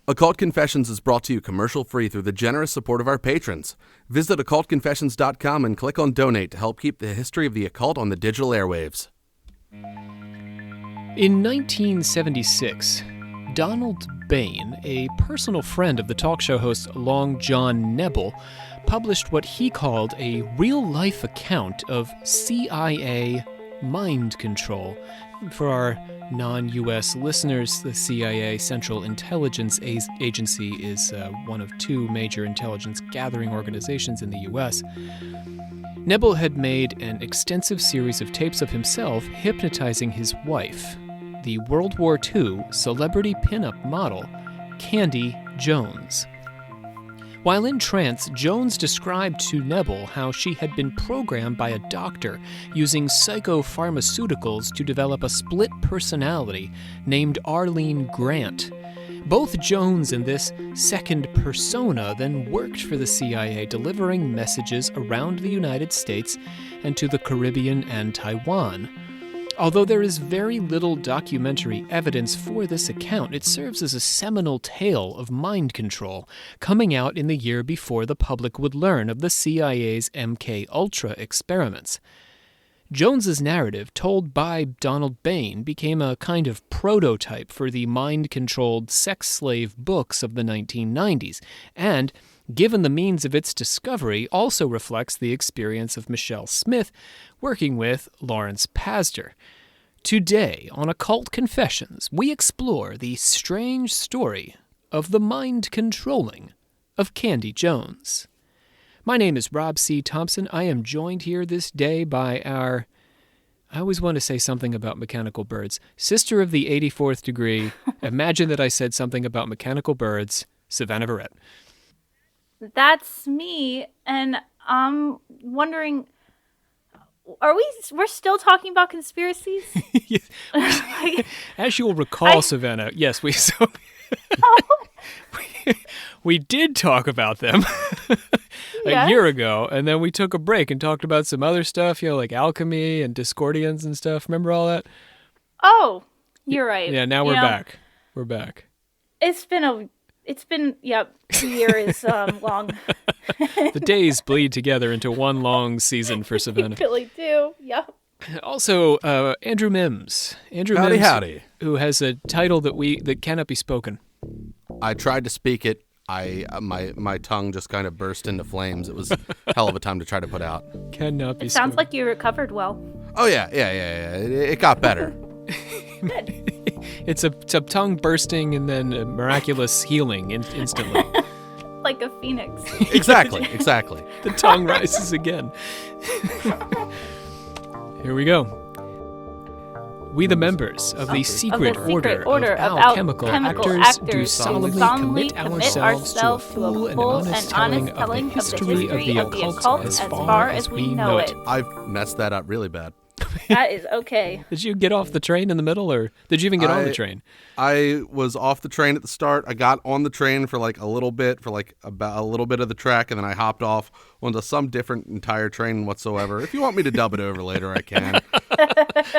Occult Confessions is brought to you commercial-free through the generous support of our patrons. Visit occultconfessions.com and click on Donate to help keep the history of the occult on the digital airwaves. In 1976, Donald Bain, a personal friend of the talk show host Long John Nebel, published what he called a real-life account of CIA mind control. For our non-U.S. listeners, the CIA, Central Intelligence Agency, is one of two major intelligence gathering organizations in the U.S. Nebel had made an extensive series of tapes of himself hypnotizing his wife, the World War II celebrity pinup model, Candy Jones. While in trance, Jones described to Nebel how she had been programmed by a doctor using psychopharmaceuticals to develop a split personality named Arlene Grant. Both Jones and this second persona then worked for the CIA, delivering messages around the United States and to the Caribbean and Taiwan. Although there is very little documentary evidence for this account, it serves as a seminal tale of mind control, coming out in the year before the public would learn of the CIA's MK-Ultra experiments. Jones's narrative, told by Donald Bain, became a kind of prototype for the mind-controlled sex slave books of the 1990s, and, given the means of its discovery, also reflects the experience of Michelle Smith working with Lawrence Pastor. Today, on Occult Confessions, we explore the strange story of the mind controlling of Candy Jones. My name is Rob C. Thompson. I am joined here this day by our, I always want to say something about mechanical birds, sister of the 84th degree. Imagine that I said something about mechanical birds, Savannah Verrett. That's me, and I'm wondering, we're still talking about conspiracies? As you'll recall, Savannah, yes, we did talk about them a year ago, and then we took a break and talked about some other stuff, like alchemy and Discordians and stuff. Remember all that? Oh, you're right. Yeah, now we're back. We're back. It's been 2 years long. The days bleed together into one long season for Savannah. They really do, yep. Also, Andrew Mims. Howdy. Who has a title that cannot be spoken. I tried to speak it. My tongue just kind of burst into flames. It was a hell of a time to try to put out. Cannot be spoken. It sounds like you recovered well. Oh, yeah. It got better. Good. It's a tongue bursting and then a miraculous healing instantly. Like a phoenix. Exactly. The tongue rises again. Here we go. We, the members of the secret order of alchemical actors, do solemnly commit ourselves to a full and honest telling of the history of the occult as far as we know it. I've messed that up really bad. That is okay. Did you get off the train in the middle, or did you even get on the train? I was off the train at the start. I got on the train for like a little bit, about a little bit of the track, and then I hopped off onto some different entire train whatsoever. If you want me to dub it over later, I can.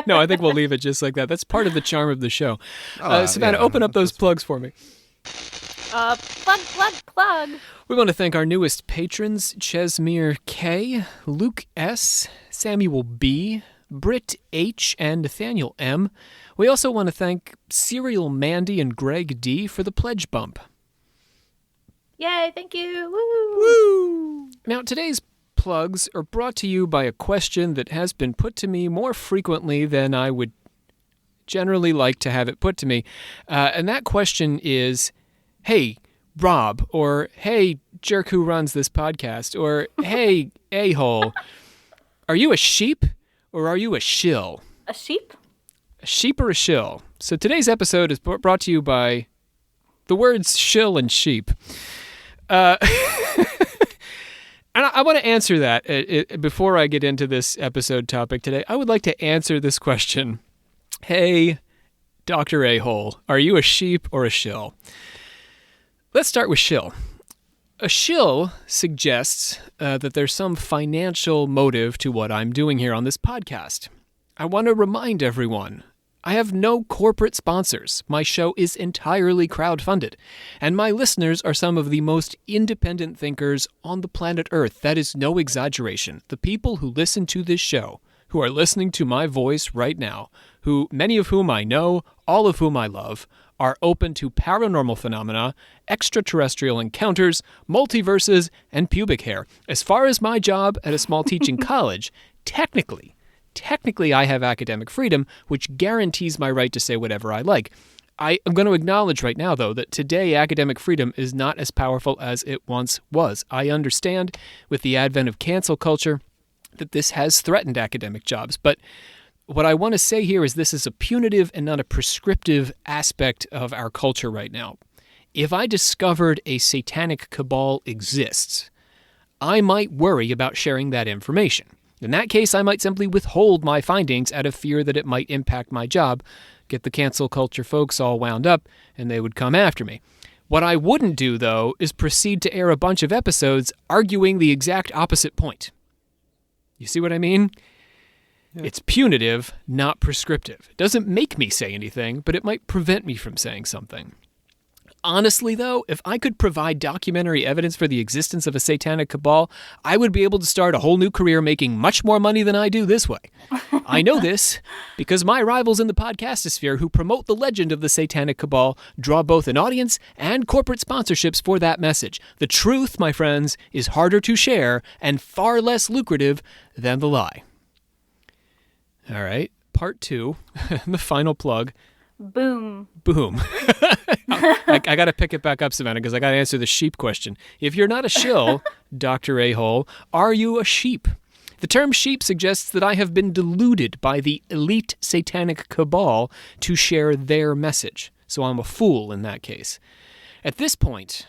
No, I think we'll leave it just like that. That's part of the charm of the show. Savannah, open up those plugs for me. Plug. We want to thank our newest patrons, Chesmere K, Luke S, Samuel B, Britt H, and Nathaniel M. We also want to thank Serial Mandy and Greg D for the pledge bump. Yay, thank you. Woo! Now, today's plugs are brought to you by a question that has been put to me more frequently than I would generally like to have it put to me. And that question is, hey, Rob, or hey, jerk who runs this podcast, or hey, a-hole, are you a sheep? Or are you a shill? A sheep? A sheep or a shill? So today's episode is brought to you by the words shill and sheep. And I want to answer that before I get into this episode topic today. I would like to answer this question. Hey, Dr. A-hole, are you a sheep or a shill? Let's start with shill. A shill suggests that there's some financial motive to what I'm doing here on this podcast. I want to remind everyone, I have no corporate sponsors. My show is entirely crowdfunded. And my listeners are some of the most independent thinkers on the planet Earth. That is no exaggeration. The people who listen to this show, who are listening to my voice right now, who many of whom I know, all of whom I love, are open to paranormal phenomena, extraterrestrial encounters, multiverses, and pubic hair. As far as my job at a small teaching college, technically I have academic freedom, which guarantees my right to say whatever I like. I am going to acknowledge right now, though, that today academic freedom is not as powerful as it once was. I understand with the advent of cancel culture that this has threatened academic jobs, but what I want to say here is this is a punitive and not a prescriptive aspect of our culture right now. If I discovered a satanic cabal exists, I might worry about sharing that information. In that case, I might simply withhold my findings out of fear that it might impact my job, get the cancel culture folks all wound up, and they would come after me. What I wouldn't do, though, is proceed to air a bunch of episodes arguing the exact opposite point. You see what I mean? Yeah. It's punitive, not prescriptive. It doesn't make me say anything, but it might prevent me from saying something. Honestly, though, if I could provide documentary evidence for the existence of a satanic cabal, I would be able to start a whole new career making much more money than I do this way. I know this because my rivals in the podcastosphere who promote the legend of the satanic cabal draw both an audience and corporate sponsorships for that message. The truth, my friends, is harder to share and far less lucrative than the lie. All right, part 2, the final plug. Boom. I got to pick it back up, Savannah, because I got to answer the sheep question. If you're not a shill, Dr. A-hole, are you a sheep? The term sheep suggests that I have been deluded by the elite satanic cabal to share their message. So I'm a fool in that case. At this point,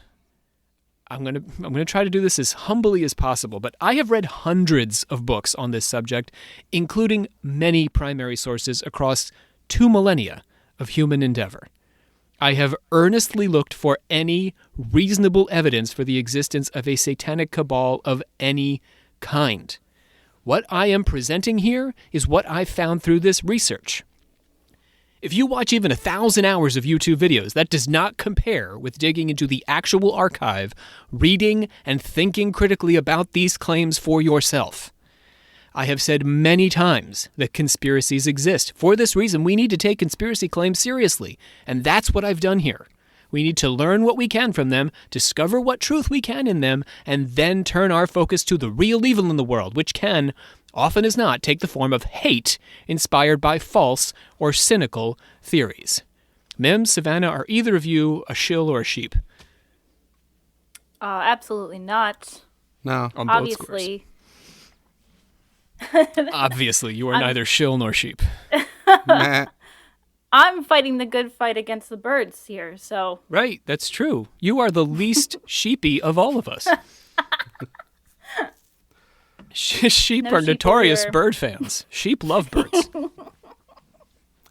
I'm going to try to do this as humbly as possible, but I have read hundreds of books on this subject, including many primary sources across 2 millennia of human endeavor. I have earnestly looked for any reasonable evidence for the existence of a satanic cabal of any kind. What I am presenting here is what I found through this research. If you watch even 1,000 hours of YouTube videos, that does not compare with digging into the actual archive, reading and thinking critically about these claims for yourself. I have said many times that conspiracies exist. For this reason, we need to take conspiracy claims seriously, and that's what I've done here. We need to learn what we can from them, discover what truth we can in them, and then turn our focus to the real evil in the world, which can, often as not, take the form of hate inspired by false or cynical theories. Mims, Savannah, are either of you a shill or a sheep? Absolutely not. No. On both Obviously. Obviously, you are neither shill nor sheep. Meh. I'm fighting the good fight against the birds here, so... Right, that's true. You are the least sheepy of all of us. Sheep No are sheep notorious here. bird fans. Sheep love birds.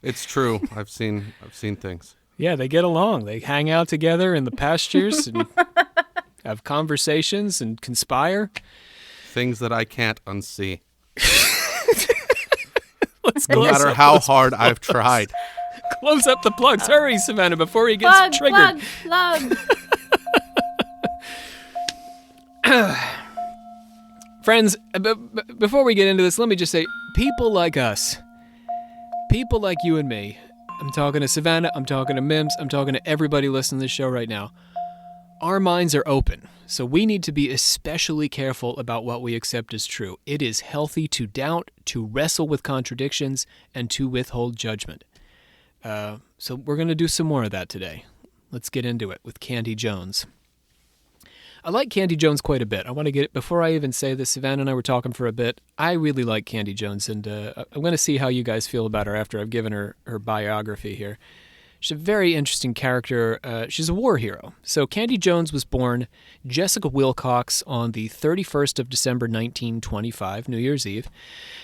It's true. I've seen things. Yeah, they get along. They hang out together in the pastures and have conversations and conspire. Things that I can't unsee. Let's No close matter up how those hard I've plugs. tried. Close up the plugs. Hurry, Savannah, before he gets triggered. Plug. Friends, before we get into this, let me just say, people like us, people like you and me, I'm talking to Savannah, I'm talking to Mims, I'm talking to everybody listening to this show right now, our minds are open, so we need to be especially careful about what we accept as true. It is healthy to doubt, to wrestle with contradictions, and to withhold judgment. So we're going to do some more of that today. Let's get into it with Candy Jones. I like Candy Jones quite a bit. I want to get it before I even say this. Savannah and I were talking for a bit. I really like Candy Jones, and I'm going to see how you guys feel about her after I've given her biography here. She's a very interesting character. She's a war hero. So Candy Jones was born Jessica Wilcox on the 31st of December, 1925, New Year's Eve.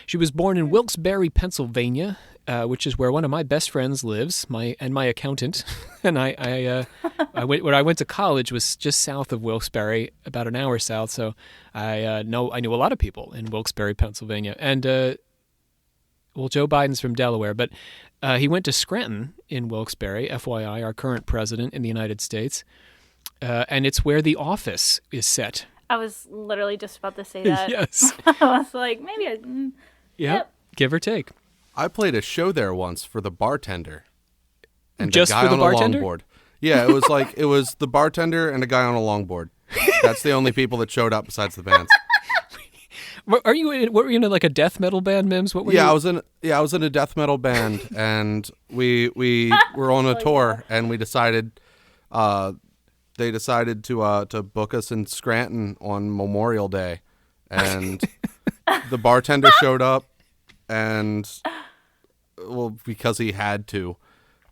She was born in Wilkes-Barre, Pennsylvania, which is where one of my best friends lives, my accountant. And where I went to college was just south of Wilkes-Barre, about an hour south. So I knew a lot of people in Wilkes-Barre, Pennsylvania. And Well, Joe Biden's from Delaware, but he went to Scranton in Wilkes-Barre, FYI, our current president in the United States. And it's where The Office is set. I was literally just about to say that. Yes. I was like, maybe Yep. Give or take. I played a show there once for the bartender and Just a guy for the on bartender? a longboard. Yeah, it was the bartender and a guy on a longboard. That's the only people that showed up besides the bands. What were you in like a death metal band, Mims? What were you? I was in a death metal band, and we were on a tour, and we decided they decided to book us in Scranton on Memorial Day, and the bartender showed up, and because he had to,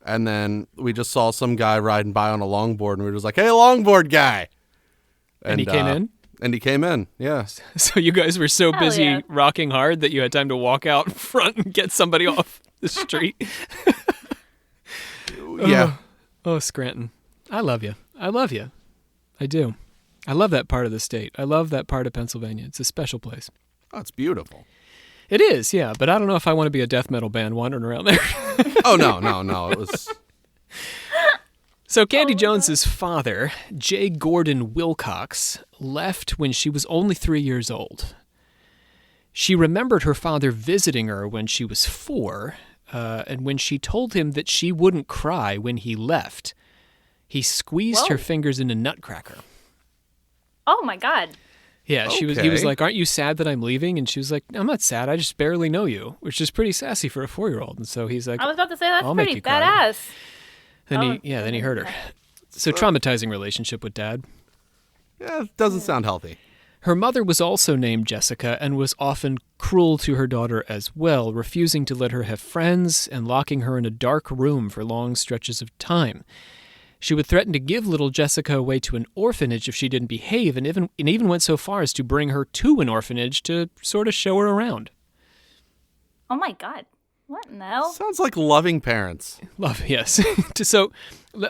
and then we just saw some guy riding by on a longboard, and we were just like, "Hey, longboard guy!" And he came in. And he came in, yeah. So you guys were so Hell busy yeah. rocking hard that you had time to walk out front and get somebody off the street. Yeah. Oh, Scranton. I love you. I love you. I do. I love that part of the state. I love that part of Pennsylvania. It's a special place. Oh, it's beautiful. It is, yeah. But I don't know if I want to be a death metal band wandering around there. Oh, no. It was... So Candy Jones's father, J. Gordon Wilcox, left when she was only 3 years old. She remembered her father visiting her when she was 4, and when she told him that she wouldn't cry when he left, he squeezed her fingers in a nutcracker. Oh my God. Yeah, he was Okay. like, "Aren't you sad that I'm leaving?" And she was like, "I'm not sad. I just barely know you," which is pretty sassy for a 4-year-old. And so he's like, I was about to say that's I'll make pretty you cry. badass. then he hurt her. So traumatizing relationship with dad. Yeah, it doesn't sound healthy. Her mother was also named Jessica and was often cruel to her daughter as well, refusing to let her have friends and locking her in a dark room for long stretches of time. She would threaten to give little Jessica away to an orphanage if she didn't behave, and even went so far as to bring her to an orphanage to sort of show her around. Oh my God. What in the hell? Sounds like loving parents. Love, yes. So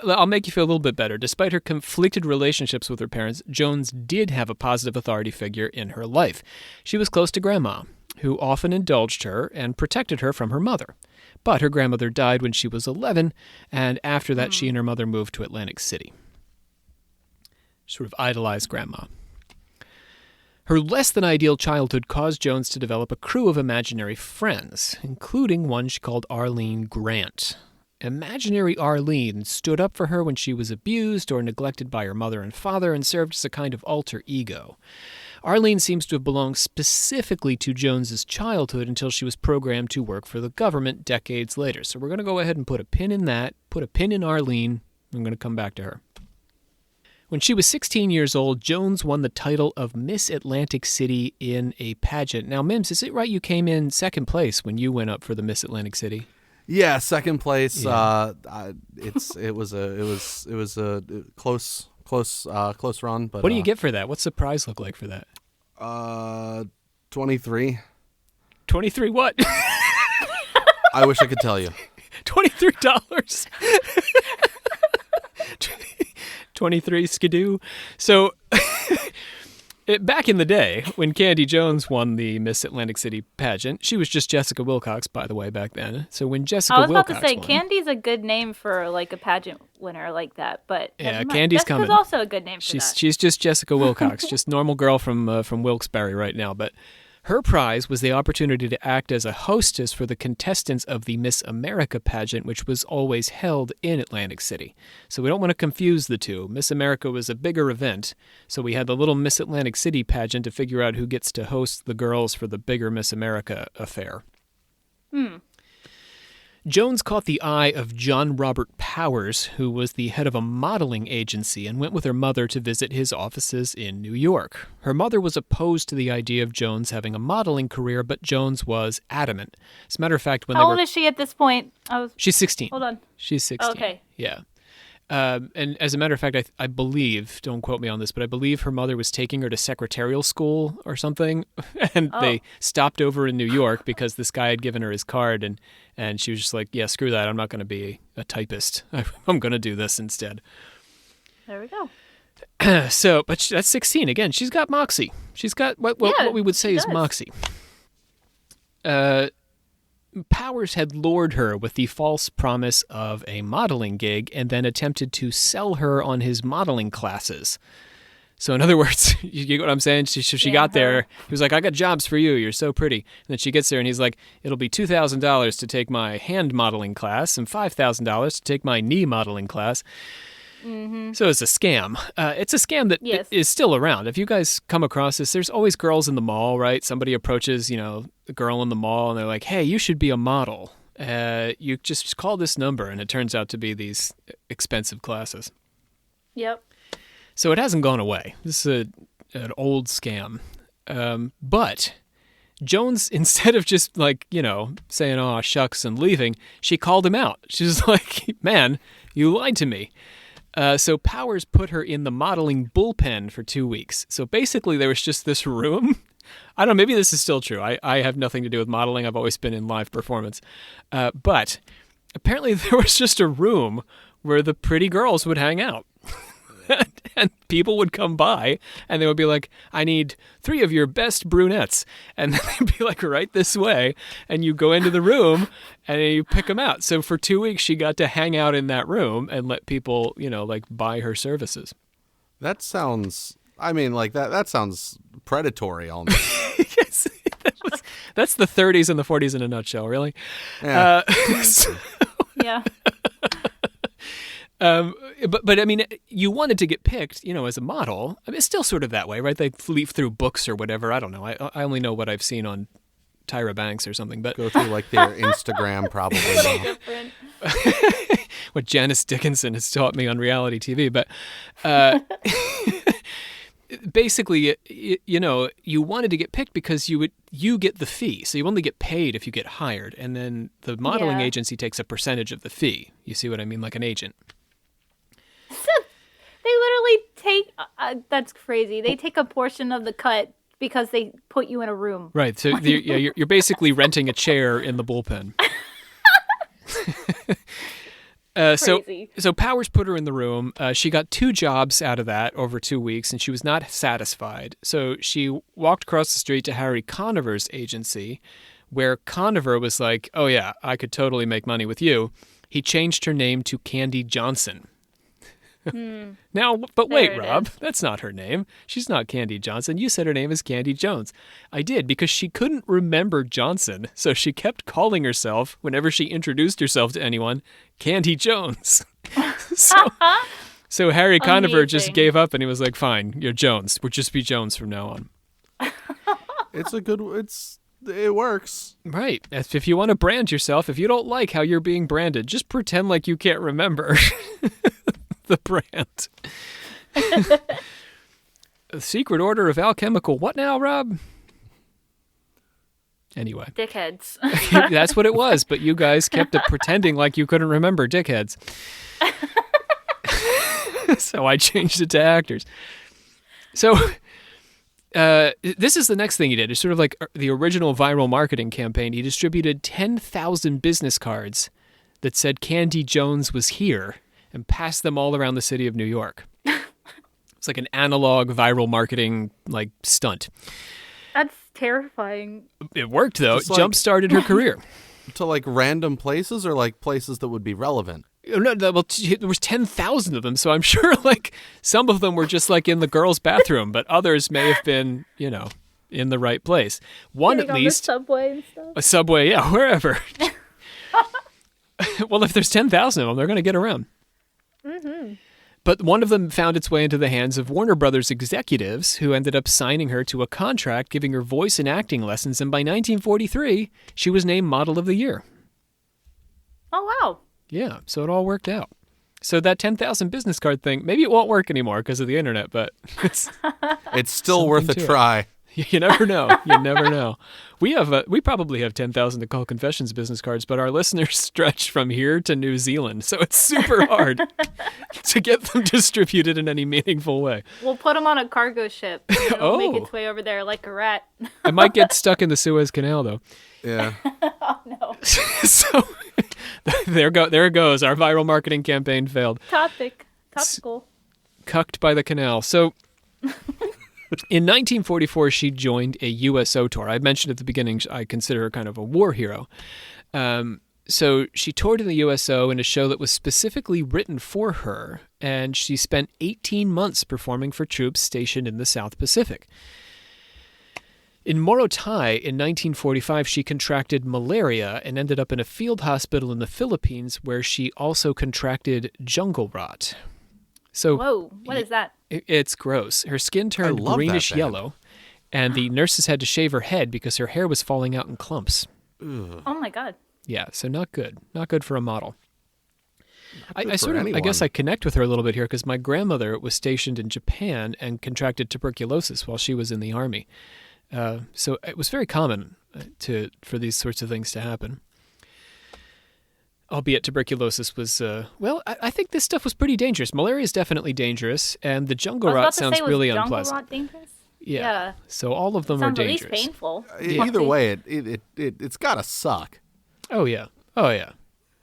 I'll make you feel a little bit better. Despite her conflicted relationships with her parents, Jones did have a positive authority figure in her life. She was close to Grandma, who often indulged her and protected her from her mother. But her grandmother died when she was 11, and after that she and her mother moved to Atlantic City. Sort of idolized Grandma. Her less-than-ideal childhood caused Jones to develop a crew of imaginary friends, including one she called Arlene Grant. Imaginary Arlene stood up for her when she was abused or neglected by her mother and father and served as a kind of alter ego. Arlene seems to have belonged specifically to Jones's childhood until she was programmed to work for the government decades later. So we're going to go ahead and put a pin in that, put a pin in Arlene. I'm going to come back to her. When she was 16 years old, Jones won the title of Miss Atlantic City in a pageant. Now, Mims, is it right you came in second place when you went up for the Miss Atlantic City? Yeah, second place. Yeah. It was a close run. But What do you get for that? What's the prize look like for that? 23. 23 what? I wish I could tell you. $23. 23 skidoo. So back in the day when Candy Jones won the Miss Atlantic City pageant, she was just Jessica Wilcox, by the way, back then. So when Jessica I was about Wilcox to say, won, Candy's a good name for like a pageant winner like that, but Yeah, never mind. Candy's Jessica's coming. also a good name for that. she's just Jessica Wilcox, just normal girl from Wilkes-Barre right now. But her prize was the opportunity to act as a hostess for the contestants of the Miss America pageant, which was always held in Atlantic City. So we don't want to confuse the two. Miss America was a bigger event, so we had the little Miss Atlantic City pageant to figure out who gets to host the girls for the bigger Miss America affair. Jones caught the eye of John Robert Powers, who was the head of a modeling agency, and went with her mother to visit his offices in New York. Her mother was opposed to the idea of Jones having a modeling career, but Jones was adamant. As a matter of fact, when How they old were... is she at this point? She's 16. Hold on. She's 16. Okay. Yeah. And as a matter of fact, I believe, don't quote me on this, but I believe her mother was taking her to secretarial school or something, and they stopped over in New York because this guy had given her his card, and she was just like, yeah, screw that, I'm not going to be a typist. I'm going to do this instead. There we go. So, but that's 16. Again, she's got moxie. She's got what we would say she is does. moxie. Powers had lured her with the false promise of a modeling gig and then attempted to sell her on his modeling classes. So in other words, you get what I'm saying? She got there. He was like, I got jobs for you. You're so pretty. And then she gets there and he's like, it'll be $2,000 to take my hand modeling class and $5,000 to take my knee modeling class. Mm-hmm. So it's a scam. It's a scam that is still around. If you guys come across this, there's always girls in the mall, right? Somebody approaches, the girl in the mall and they're like, hey, you should be a model. You just call this number. And it turns out to be these expensive classes. Yep. So it hasn't gone away. This is an old scam. But Jones, instead of just saying, oh, shucks, and leaving, she called him out. She was like, man, you lied to me. So Powers put her in the modeling bullpen for 2 weeks. So basically there was just this room. I don't know, maybe this is still true. I have nothing to do with modeling. I've always been in live performance. But apparently there was just a room where the pretty girls would hang out. And people would come by and they would be like, I need 3 of your best brunettes. And then they'd be like, right this way. And you go into the room and you pick them out. So for 2 weeks, she got to hang out in that room and let people, buy her services. That sounds, that sounds predatory almost. Yes, that's the 30s and the 40s in a nutshell, really. Yeah. Yeah. But I mean, you wanted to get picked, as a model. I mean, it's still sort of that way, right? They leaf through books or whatever. I don't know. I only know what I've seen on Tyra Banks or something. But go through their Instagram probably. Different. What Janice Dickinson has taught me on reality TV. But basically, you wanted to get picked because you get the fee. So you only get paid if you get hired, and then the modeling agency takes a percentage of the fee. You see what I mean? Like an agent. They literally take, that's crazy. They take a portion of the cut because they put you in a room. Right. So you're basically renting a chair in the bullpen. So Powers put her in the room. She got 2 jobs out of that over 2 weeks, and she was not satisfied. So she walked across the street to Harry Conover's agency, where Conover was like, oh yeah, I could totally make money with you. He changed her name to Candy Johnson. Now, but wait, Rob, that's not her name. She's not Candy Johnson. You said her name is Candy Jones. I did, because she couldn't remember Johnson, so she kept calling herself, whenever she introduced herself to anyone, Candy Jones. So Harry Conover just gave up, and he was like, fine, you're Jones. We'll just be Jones from now on. It works. Right. If you want to brand yourself, if you don't like how you're being branded, just pretend like you can't remember the brand. The Secret Order of Alchemical. What now, Rob? Anyway. Dickheads. That's what it was, but you guys kept pretending like you couldn't remember dickheads. So I changed it to actors. So this is the next thing he did. It's sort of like the original viral marketing campaign. He distributed 10,000 business cards that said Candy Jones was here and passed them all around the city of New York. It's like an analog viral marketing stunt. That's terrifying. It worked, though. Jump-started her career. To random places or places that would be relevant? No, well, there was 10,000 of them, so I'm sure some of them were just in the girls' bathroom, but others may have been, in the right place. One at least. On the subway and stuff. A subway, yeah, wherever. Well, if there's 10,000 of them, they're going to get around. Mm-hmm. But one of them found its way into the hands of Warner Brothers executives, who ended up signing her to a contract giving her voice and acting lessons, and by 1943, she was named Model of the Year. Oh, wow. Yeah, so it all worked out. So that 10,000 business card thing, maybe it won't work anymore because of the internet, but it's still worth a try. You never know. You never know. We probably have 10,000 Occult Confessions business cards, but our listeners stretch from here to New Zealand, so it's super hard to get them distributed in any meaningful way. We'll put them on a cargo ship. And it'll make its way over there like a rat. It might get stuck in the Suez Canal, though. Yeah. Oh, no. So there it goes. Our viral marketing campaign failed. Topical. Cucked by the canal. So in 1944, she joined a USO tour. I mentioned at the beginning I consider her kind of a war hero. So she toured in the USO in a show that was specifically written for her, and she spent 18 months performing for troops stationed in the South Pacific. In Morotai in 1945, she contracted malaria and ended up in a field hospital in the Philippines where she also contracted jungle rot. So, whoa, what is that? It's gross. Her skin turned love that greenish band. yellow, and the nurses had to shave her head because her hair was falling out in clumps. Ugh. Oh my God. Yeah, so not good. Not good for a model. I anyone. guess I connect with her a little bit here because my grandmother was stationed in Japan and contracted tuberculosis while she was in the army. So it was very common for these sorts of things to happen. Albeit tuberculosis was, I think this stuff was pretty dangerous. Malaria is definitely dangerous, and the jungle rot sounds really unpleasant. Rot dangerous? Yeah. So all of them are Sounds at dangerous. least painful. Either way, it's gotta suck. Oh, yeah.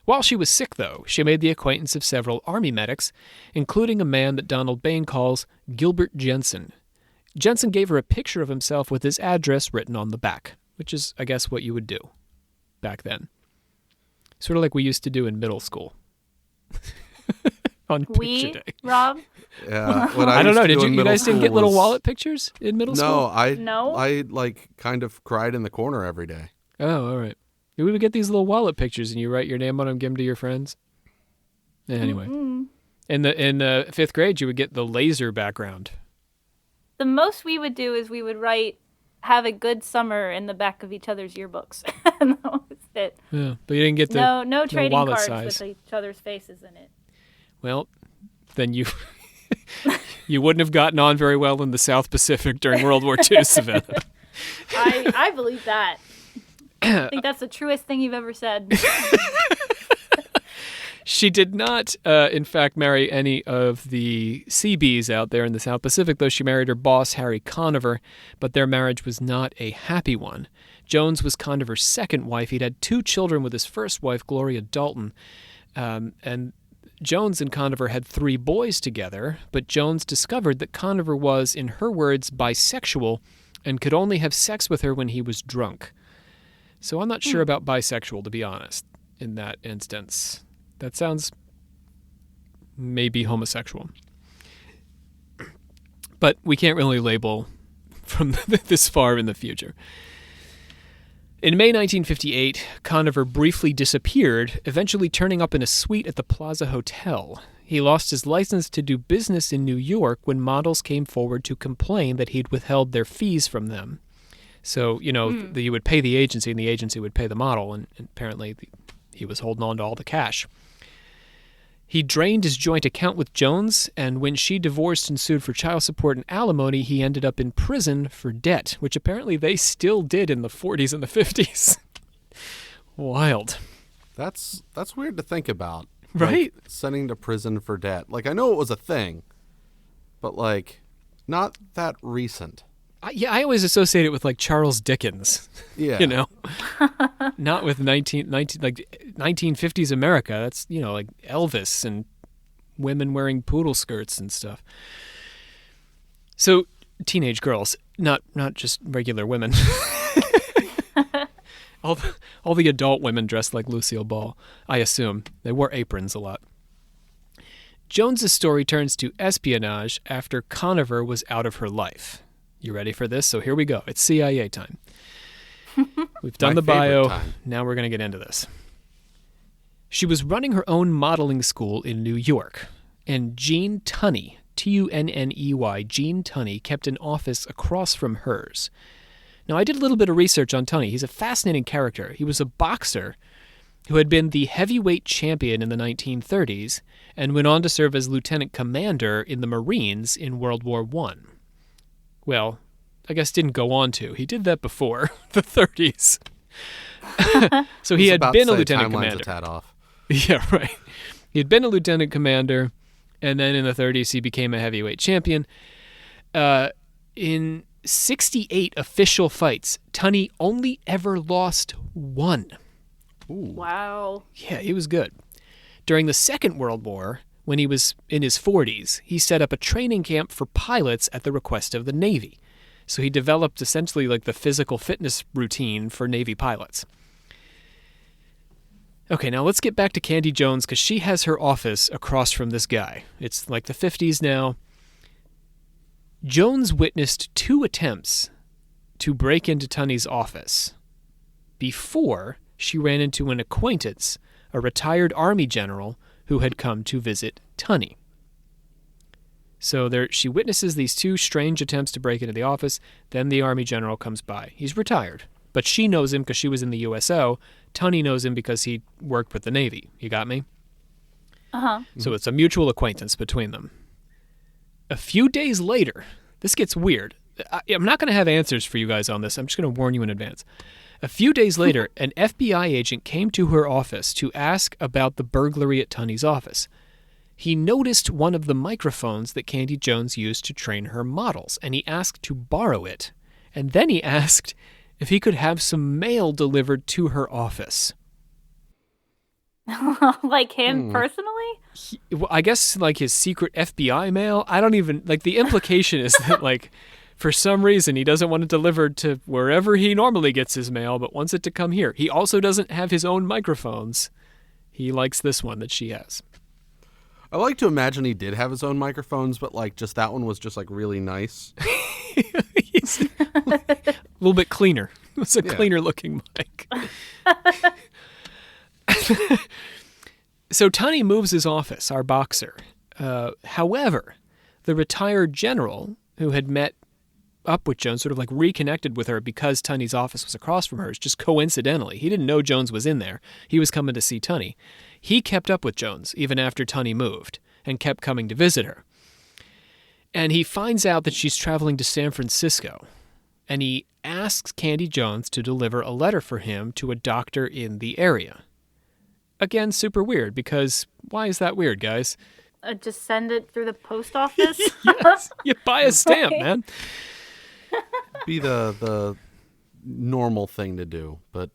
While she was sick, though, she made the acquaintance of several Army medics, including a man that Donald Bain calls Gilbert Jensen. Jensen gave her a picture of himself with his address written on the back, which is, I guess, what you would do back then. Sort of like we used to do in middle school. On picture day. Rob? Yeah. I don't know. Did you guys didn't get little wallet pictures in middle school? No. I like kind of cried in the corner every day. Oh, all right. We would get these little wallet pictures, and you write your name on them, give them to your friends. Anyway, in the fifth grade, you would get the laser background. The most we would do is we would write "Have a good summer" in the back of each other's yearbooks. And that was it. Yeah, but you didn't get the no trading wallet cards size. with each other's faces in it. Well, then you you wouldn't have gotten on very well in the South Pacific during World War II, Savannah. I believe that. I think that's the truest thing you've ever said. She did not, in fact, marry any of the Seabees out there in the South Pacific, though she married her boss, Harry Conover, but their marriage was not a happy one. Jones was Conover's second wife. He'd had 2 children with his first wife, Gloria Dalton, and Jones and Conover had 3 boys together, but Jones discovered that Conover was, in her words, bisexual and could only have sex with her when he was drunk. So I'm not sure about bisexual, to be honest, in that instance. That sounds maybe homosexual. But we can't really label from this far in the future. In May 1958, Conover briefly disappeared, eventually turning up in a suite at the Plaza Hotel. He lost his license to do business in New York when models came forward to complain that he'd withheld their fees from them. So, you would pay the agency, and the agency would pay the model, and apparently he was holding on to all the cash. He drained his joint account with Jones, and when she divorced and sued for child support and alimony, he ended up in prison for debt, which apparently they still did in the 40s and the 50s. Wild. That's weird to think about. Right? Like, sending to prison for debt. Like, I know it was a thing, but, like, not that recent. I always associate it with, like, Charles Dickens. Yeah. Not with 1950s America. That's, like Elvis and women wearing poodle skirts and stuff. So, teenage girls, not just regular women. all the adult women dressed like Lucille Ball, I assume. They wore aprons a lot. Jones's story turns to espionage after Conover was out of her life. You ready for this? So here we go. It's CIA time. We've done the bio. Time. Now we're going to get into this. She was running her own modeling school in New York, and Jean Tunney, Tunney, Jean Tunney, kept an office across from hers. Now, I did a little bit of research on Tunney. He's a fascinating character. He was a boxer who had been the heavyweight champion in the 1930s and went on to serve as lieutenant commander in the Marines in World War I. Well, I guess didn't go on to. He did that before the 30s. So he had been a lieutenant commander. A tad off. Yeah, right. He had been a lieutenant commander, and then in the 30s he became a heavyweight champion. In 68 official fights, Tunney only ever lost 1. Ooh. Wow. Yeah, he was good. During the Second World War, when he was in his 40s, he set up a training camp for pilots at the request of the Navy. So he developed essentially like the physical fitness routine for Navy pilots. Okay, now let's get back to Candy Jones because she has her office across from this guy. It's like the 50s now. Jones witnessed 2 attempts to break into Tunney's office before she ran into an acquaintance, a retired Army general who had come to visit Tunney. So she witnesses these 2 strange attempts to break into the office. Then the Army general comes by. He's retired, but she knows him because she was in the USO. Tunney knows him because he worked with the Navy. You got me? Uh-huh. So it's a mutual acquaintance between them. A few days later, this gets weird. I'm not going to have answers for you guys on this. I'm just going to warn you in advance. A few days later, an FBI agent came to her office to ask about the burglary at Tunney's office. He noticed one of the microphones that Candy Jones used to train her models, and he asked to borrow it. And then he asked if he could have some mail delivered to her office. Like him personally? I guess like his secret FBI mail. I don't even, like, the implication is that, like, for some reason he doesn't want it delivered to wherever he normally gets his mail, but wants it to come here. He also doesn't have his own microphones. He likes this one that she has. I like to imagine he did have his own microphones, but like just that one was just like really nice. He's a little bit cleaner. It was a cleaner looking mic. So Tunney moves his office, our boxer. However, the retired general who had met up with Jones, sort of like reconnected with her because Tunney's office was across from hers, just coincidentally. He didn't know Jones was in there. He was coming to see Tunney. He kept up with Jones even after Tunney moved and kept coming to visit her. And he finds out that she's traveling to San Francisco. And he asks Candy Jones to deliver a letter for him to a doctor in the area. Again, super weird, because why is that weird, guys? Just send it through the post office? Yes, you buy a stamp, man. Be the normal thing to do, but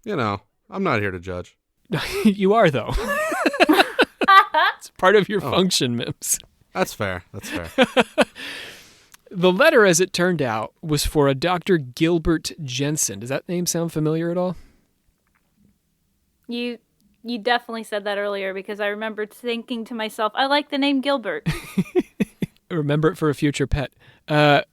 you know, I'm not here to judge. You are, though. It's part of your function, Mims. That's fair. That's fair. The letter, as it turned out, was for a Dr. Gilbert Jensen. Does that name sound familiar at all? You definitely said that earlier because I remember thinking to myself, I like the name Gilbert. Remember it for a future pet. I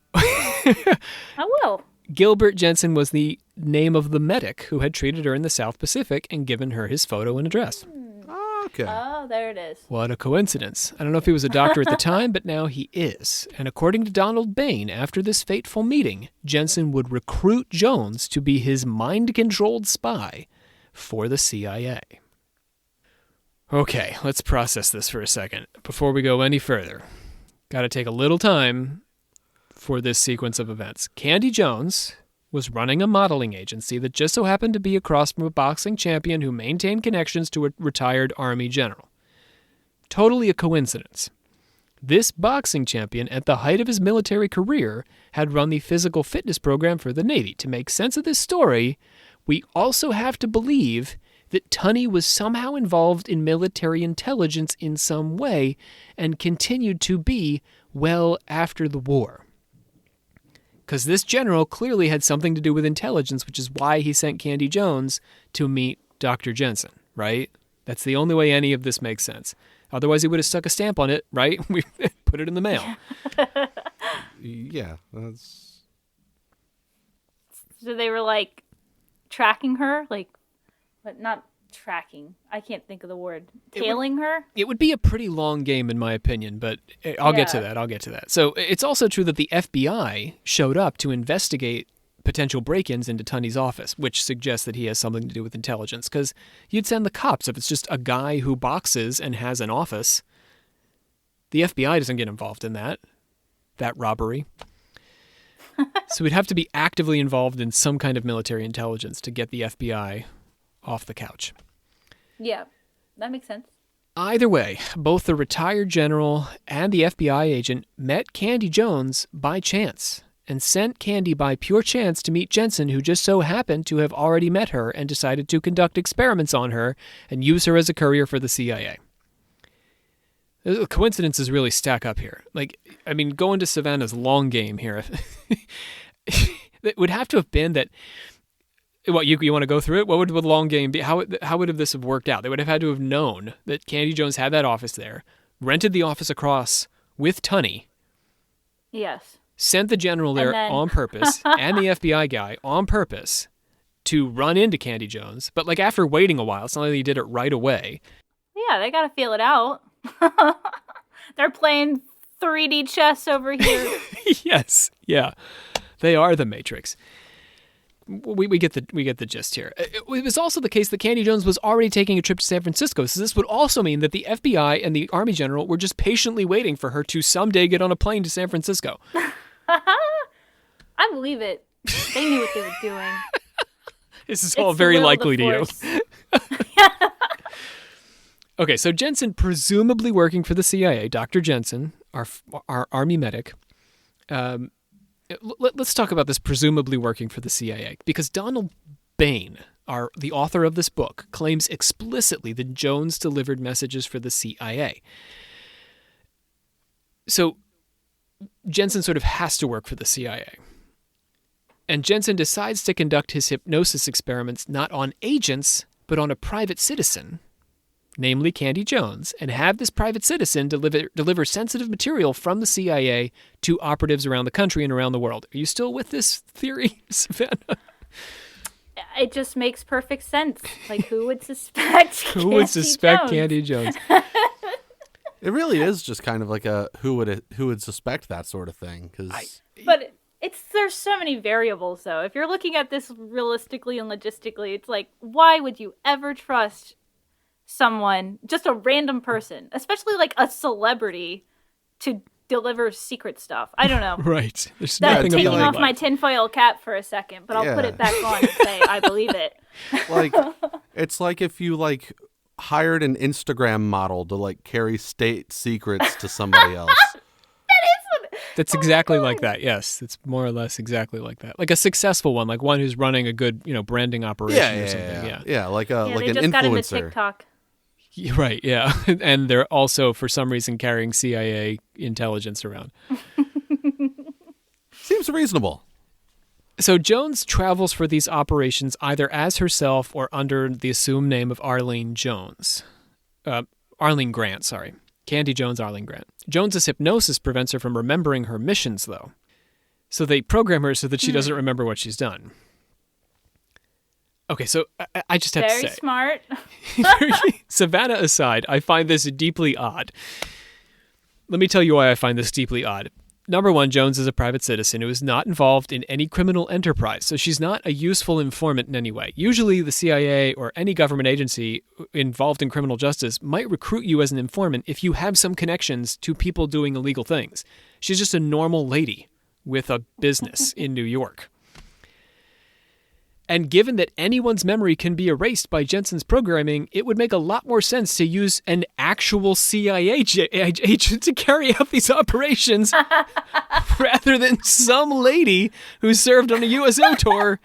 will. Gilbert Jensen was the name of the medic who had treated her in the South Pacific and given her his photo and address. Okay. Oh, there it is. What a coincidence. I don't know if he was a doctor at the time, but now he is. And according to Donald Bain, after this fateful meeting, Jensen would recruit Jones to be his mind-controlled spy for the CIA. Okay, let's process this for a second before we go any further. Got to take a little time for this sequence of events. Candy Jones was running a modeling agency that just so happened to be across from a boxing champion who maintained connections to a retired Army general. Totally a coincidence. This boxing champion, at the height of his military career, had run the physical fitness program for the Navy. To make sense of this story, we also have to believe that Tunney was somehow involved in military intelligence in some way and continued to be well after the war. Because this general clearly had something to do with intelligence, which is why he sent Candy Jones to meet Dr. Jensen, right? That's the only way any of this makes sense. Otherwise, he would have stuck a stamp on it, right? We put it in the mail. Yeah, that's... So they were like tracking her, like, but not tracking. I can't think of the word. Tailing her? It would be a pretty long game, in my opinion, but I'll get to that. So it's also true that the FBI showed up to investigate potential break-ins into Tunney's office, which suggests that he has something to do with intelligence, because you'd send the cops if it's just a guy who boxes and has an office. The FBI doesn't get involved in that robbery. So we'd have to be actively involved in some kind of military intelligence to get the FBI off the couch. Yeah, that makes sense. Either way, both the retired general and the FBI agent met Candy Jones by chance and sent Candy by pure chance to meet Jensen, who just so happened to have already met her and decided to conduct experiments on her and use her as a courier for the CIA. The coincidences really stack up here. Like, I mean, going to Savannah's long game here, it would have to have been that What, you want to go through it? What would the long game be? How would this have worked out? They would have had to have known that Candy Jones had that office there, rented the office across with Tunney. Yes. Sent the general there on purpose and the FBI guy on purpose to run into Candy Jones. But like after waiting a while, it's not like he did it right away. Yeah, they got to feel it out. They're playing 3D chess over here. Yes. Yeah. They are the Matrix. We get the gist here. It was also the case that Candy Jones was already taking a trip to San Francisco, so this would also mean that the FBI and the Army general were just patiently waiting for her to someday get on a plane to San Francisco. I believe it. They knew what they were doing. This is all very likely to you. Okay, so Jensen, presumably working for the CIA, Dr. Jensen, our Army medic. Let's talk about this presumably working for the CIA, because Donald Bain, the author of this book, claims explicitly that Jones delivered messages for the CIA. So Jensen sort of has to work for the CIA. And Jensen decides to conduct his hypnosis experiments not on agents, but on a private citizen, namely Candy Jones, and have this private citizen deliver sensitive material from the CIA to operatives around the country and around the world. Are you still with this theory, Savannah? It just makes perfect sense. Like, who would suspect Candy Jones? It really is just kind of like a who would suspect that sort of thing. But there's so many variables, though. If you're looking at this realistically and logistically, it's like, why would you ever trust someone, just a random person, especially like a celebrity, to deliver secret stuff? I don't know. Right. That's taking off my tinfoil cap for a second, but I'll put it back on and say I believe it. Like, it's like if you like hired an Instagram model to like carry state secrets to somebody else. That's exactly like that. Yes, it's more or less exactly like that. Like a successful one, like one who's running a good, branding operation or something. Yeah, like an they just influencer. got into TikTok. Right, yeah. And they're also, for some reason, carrying CIA intelligence around. Seems reasonable. So Jones travels for these operations either as herself or under the assumed name of Arlene Grant, sorry. Candy Jones, Arlene Grant. Jones's hypnosis prevents her from remembering her missions, though. So they program her so that she doesn't remember what she's done. Okay, so I just have to say. Very smart. Savannah aside, I find this deeply odd. Let me tell you why I find this deeply odd. Number one, Jones is a private citizen who is not involved in any criminal enterprise, so she's not a useful informant in any way. Usually the CIA or any government agency involved in criminal justice might recruit you as an informant if you have some connections to people doing illegal things. She's just a normal lady with a business in New York. And given that anyone's memory can be erased by Jensen's programming, it would make a lot more sense to use an actual CIA agent to carry out these operations rather than some lady who served on a USO tour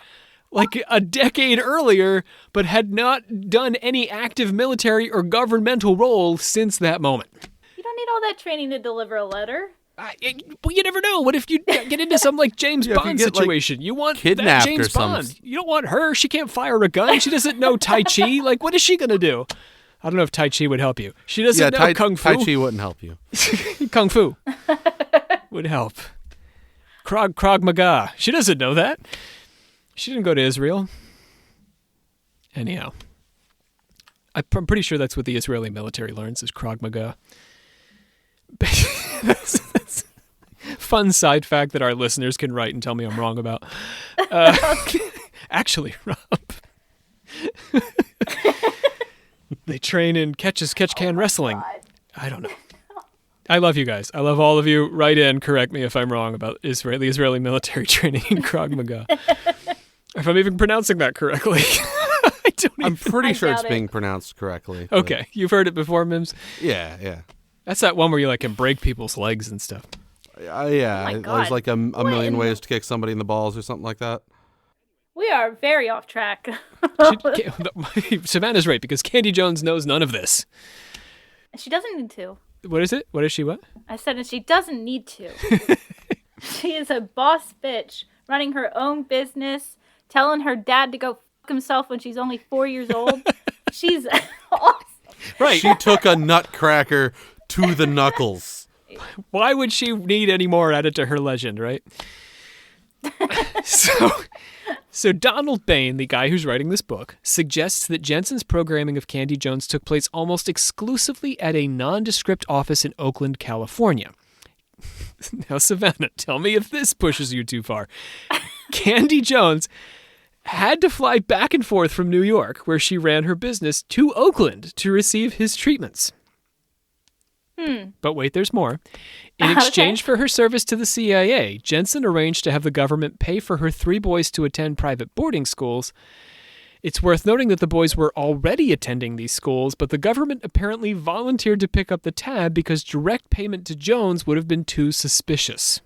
like a decade earlier but had not done any active military or governmental role since that moment. You don't need all that training to deliver a letter. Well, you never know. What if you get into some like James Bond situation? You want kidnapped that James or something. Bond. You don't want her. She can't fire a gun. She doesn't know Tai Chi. Like, what is she going to do? I don't know if Tai Chi would help you. She doesn't know Kung Fu. Tai Chi wouldn't help you. Kung Fu would help. Krav Maga. She doesn't know that. She didn't go to Israel. Anyhow, I'm pretty sure that's what the Israeli military learns is Krav Maga. That's fun side fact that our listeners can write and tell me I'm wrong about. Actually, Rob, they train in catch can wrestling. God. I don't know. I love you guys. I love all of you. Write in, correct me if I'm wrong about the Israeli military training in Krav Maga. If I'm even pronouncing that correctly. I'm pretty sure it's being pronounced correctly. Okay, you've heard it before, Mims? Yeah. That's that one where you can break people's legs and stuff. Yeah, there's like a million ways to kick somebody in the balls or something like that. We are very off track. Savannah's right, because Candy Jones knows none of this. She doesn't need to. What is it? What is she what? I said, and she doesn't need to. She is a boss bitch, running her own business, telling her dad to go himself when she's only 4 years old. She's awesome. Right. She took a nutcracker to the knuckles. Why would she need any more added to her legend, right? So Donald Bain, the guy who's writing this book, suggests that Jensen's programming of Candy Jones took place almost exclusively at a nondescript office in Oakland, California. Now, Savannah, tell me if this pushes you too far. Candy Jones had to fly back and forth from New York, where she ran her business, to Oakland to receive his treatments. But wait, there's more. In exchange for her service to the CIA, Jensen arranged to have the government pay for her 3 boys to attend private boarding schools. It's worth noting that the boys were already attending these schools, but the government apparently volunteered to pick up the tab because direct payment to Jones would have been too suspicious.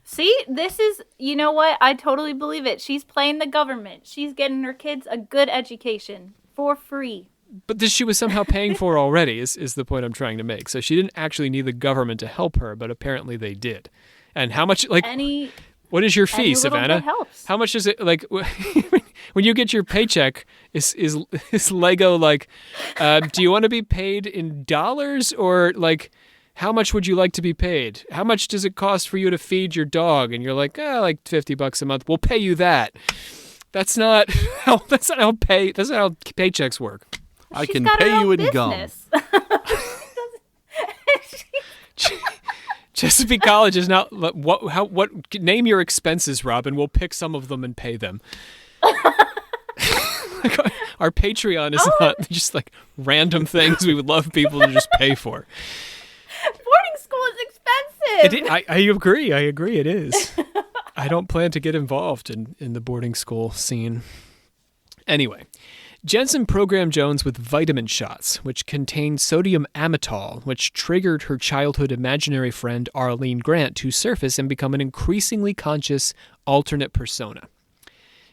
See, this is, you know what? I totally believe it. She's playing the government. She's getting her kids a good education for free. But this she was somehow paying for already is the point I'm trying to make. So she didn't actually need the government to help her, but apparently they did. And how much, like, what is your fee, Savannah? Helps. How much is it, like, when you get your paycheck, is Lego like, do you want to be paid in dollars, or, like, how much would you like to be paid? How much does it cost for you to feed your dog? And you're like, like $50 a month. We'll pay you that. That's not how paychecks work. I can pay you in gum. Chesapeake College is not what name your expenses, Robin. We'll pick some of them and pay them. Our Patreon is not just like random things we would love people to just pay for. Boarding school is expensive. I agree it is. I don't plan to get involved in the boarding school scene. Anyway, Jensen programmed Jones with vitamin shots, which contained sodium amytal, which triggered her childhood imaginary friend Arlene Grant to surface and become an increasingly conscious alternate persona.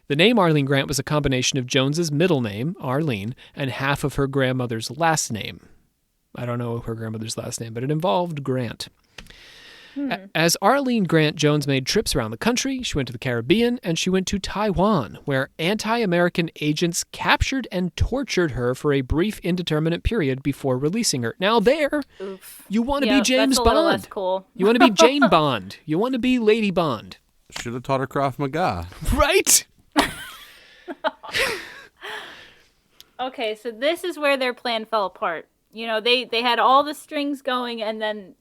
The name Arlene Grant was a combination of Jones's middle name, Arlene, and half of her grandmother's last name. I don't know her grandmother's last name, but it involved Grant. As Arlene Grant, Jones made trips around the country. She went to the Caribbean, and she went to Taiwan, where anti-American agents captured and tortured her for a brief, indeterminate period before releasing her. Now you want to be James that's a Bond. little less cool. You want to be Jane Bond. You want to be Lady Bond. Should have taught her Krav Maga. Right? Okay, so this is where their plan fell apart. You know, they had all the strings going, and then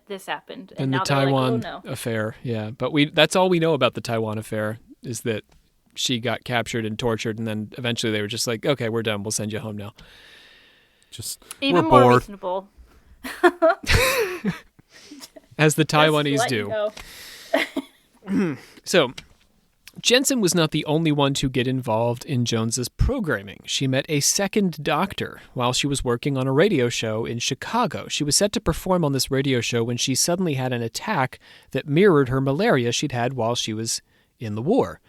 this happened. And now the Taiwan like, oh, no. affair, yeah. But that's all we know about the Taiwan affair, is that she got captured and tortured, and then eventually they were just like, okay, we're done. We'll send you home now. Even we're more bored. reasonable. As the Taiwanese do. So, Jensen was not the only one to get involved in Jones's programming. She met a second doctor while she was working on a radio show in Chicago. She was set to perform on this radio show when she suddenly had an attack that mirrored her malaria she'd had while she was in the war.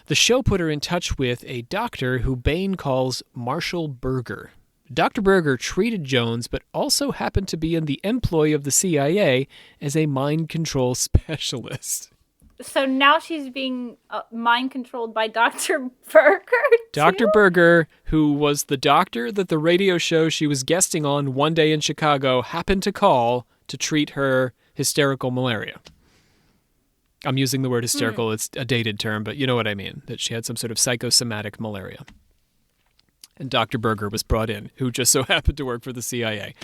The show put her in touch with a doctor who Bain calls Marshall Berger. Dr. Berger treated Jones, but also happened to be in the employ of the CIA as a mind control specialist. So now she's being mind controlled by Dr. Berger? Dr. Berger, who was the doctor that the radio show she was guesting on one day in Chicago happened to call to treat her hysterical malaria. I'm using the word hysterical. It's a dated term, but you know what I mean, that she had some sort of psychosomatic malaria. And Dr. Berger was brought in, who just so happened to work for the CIA.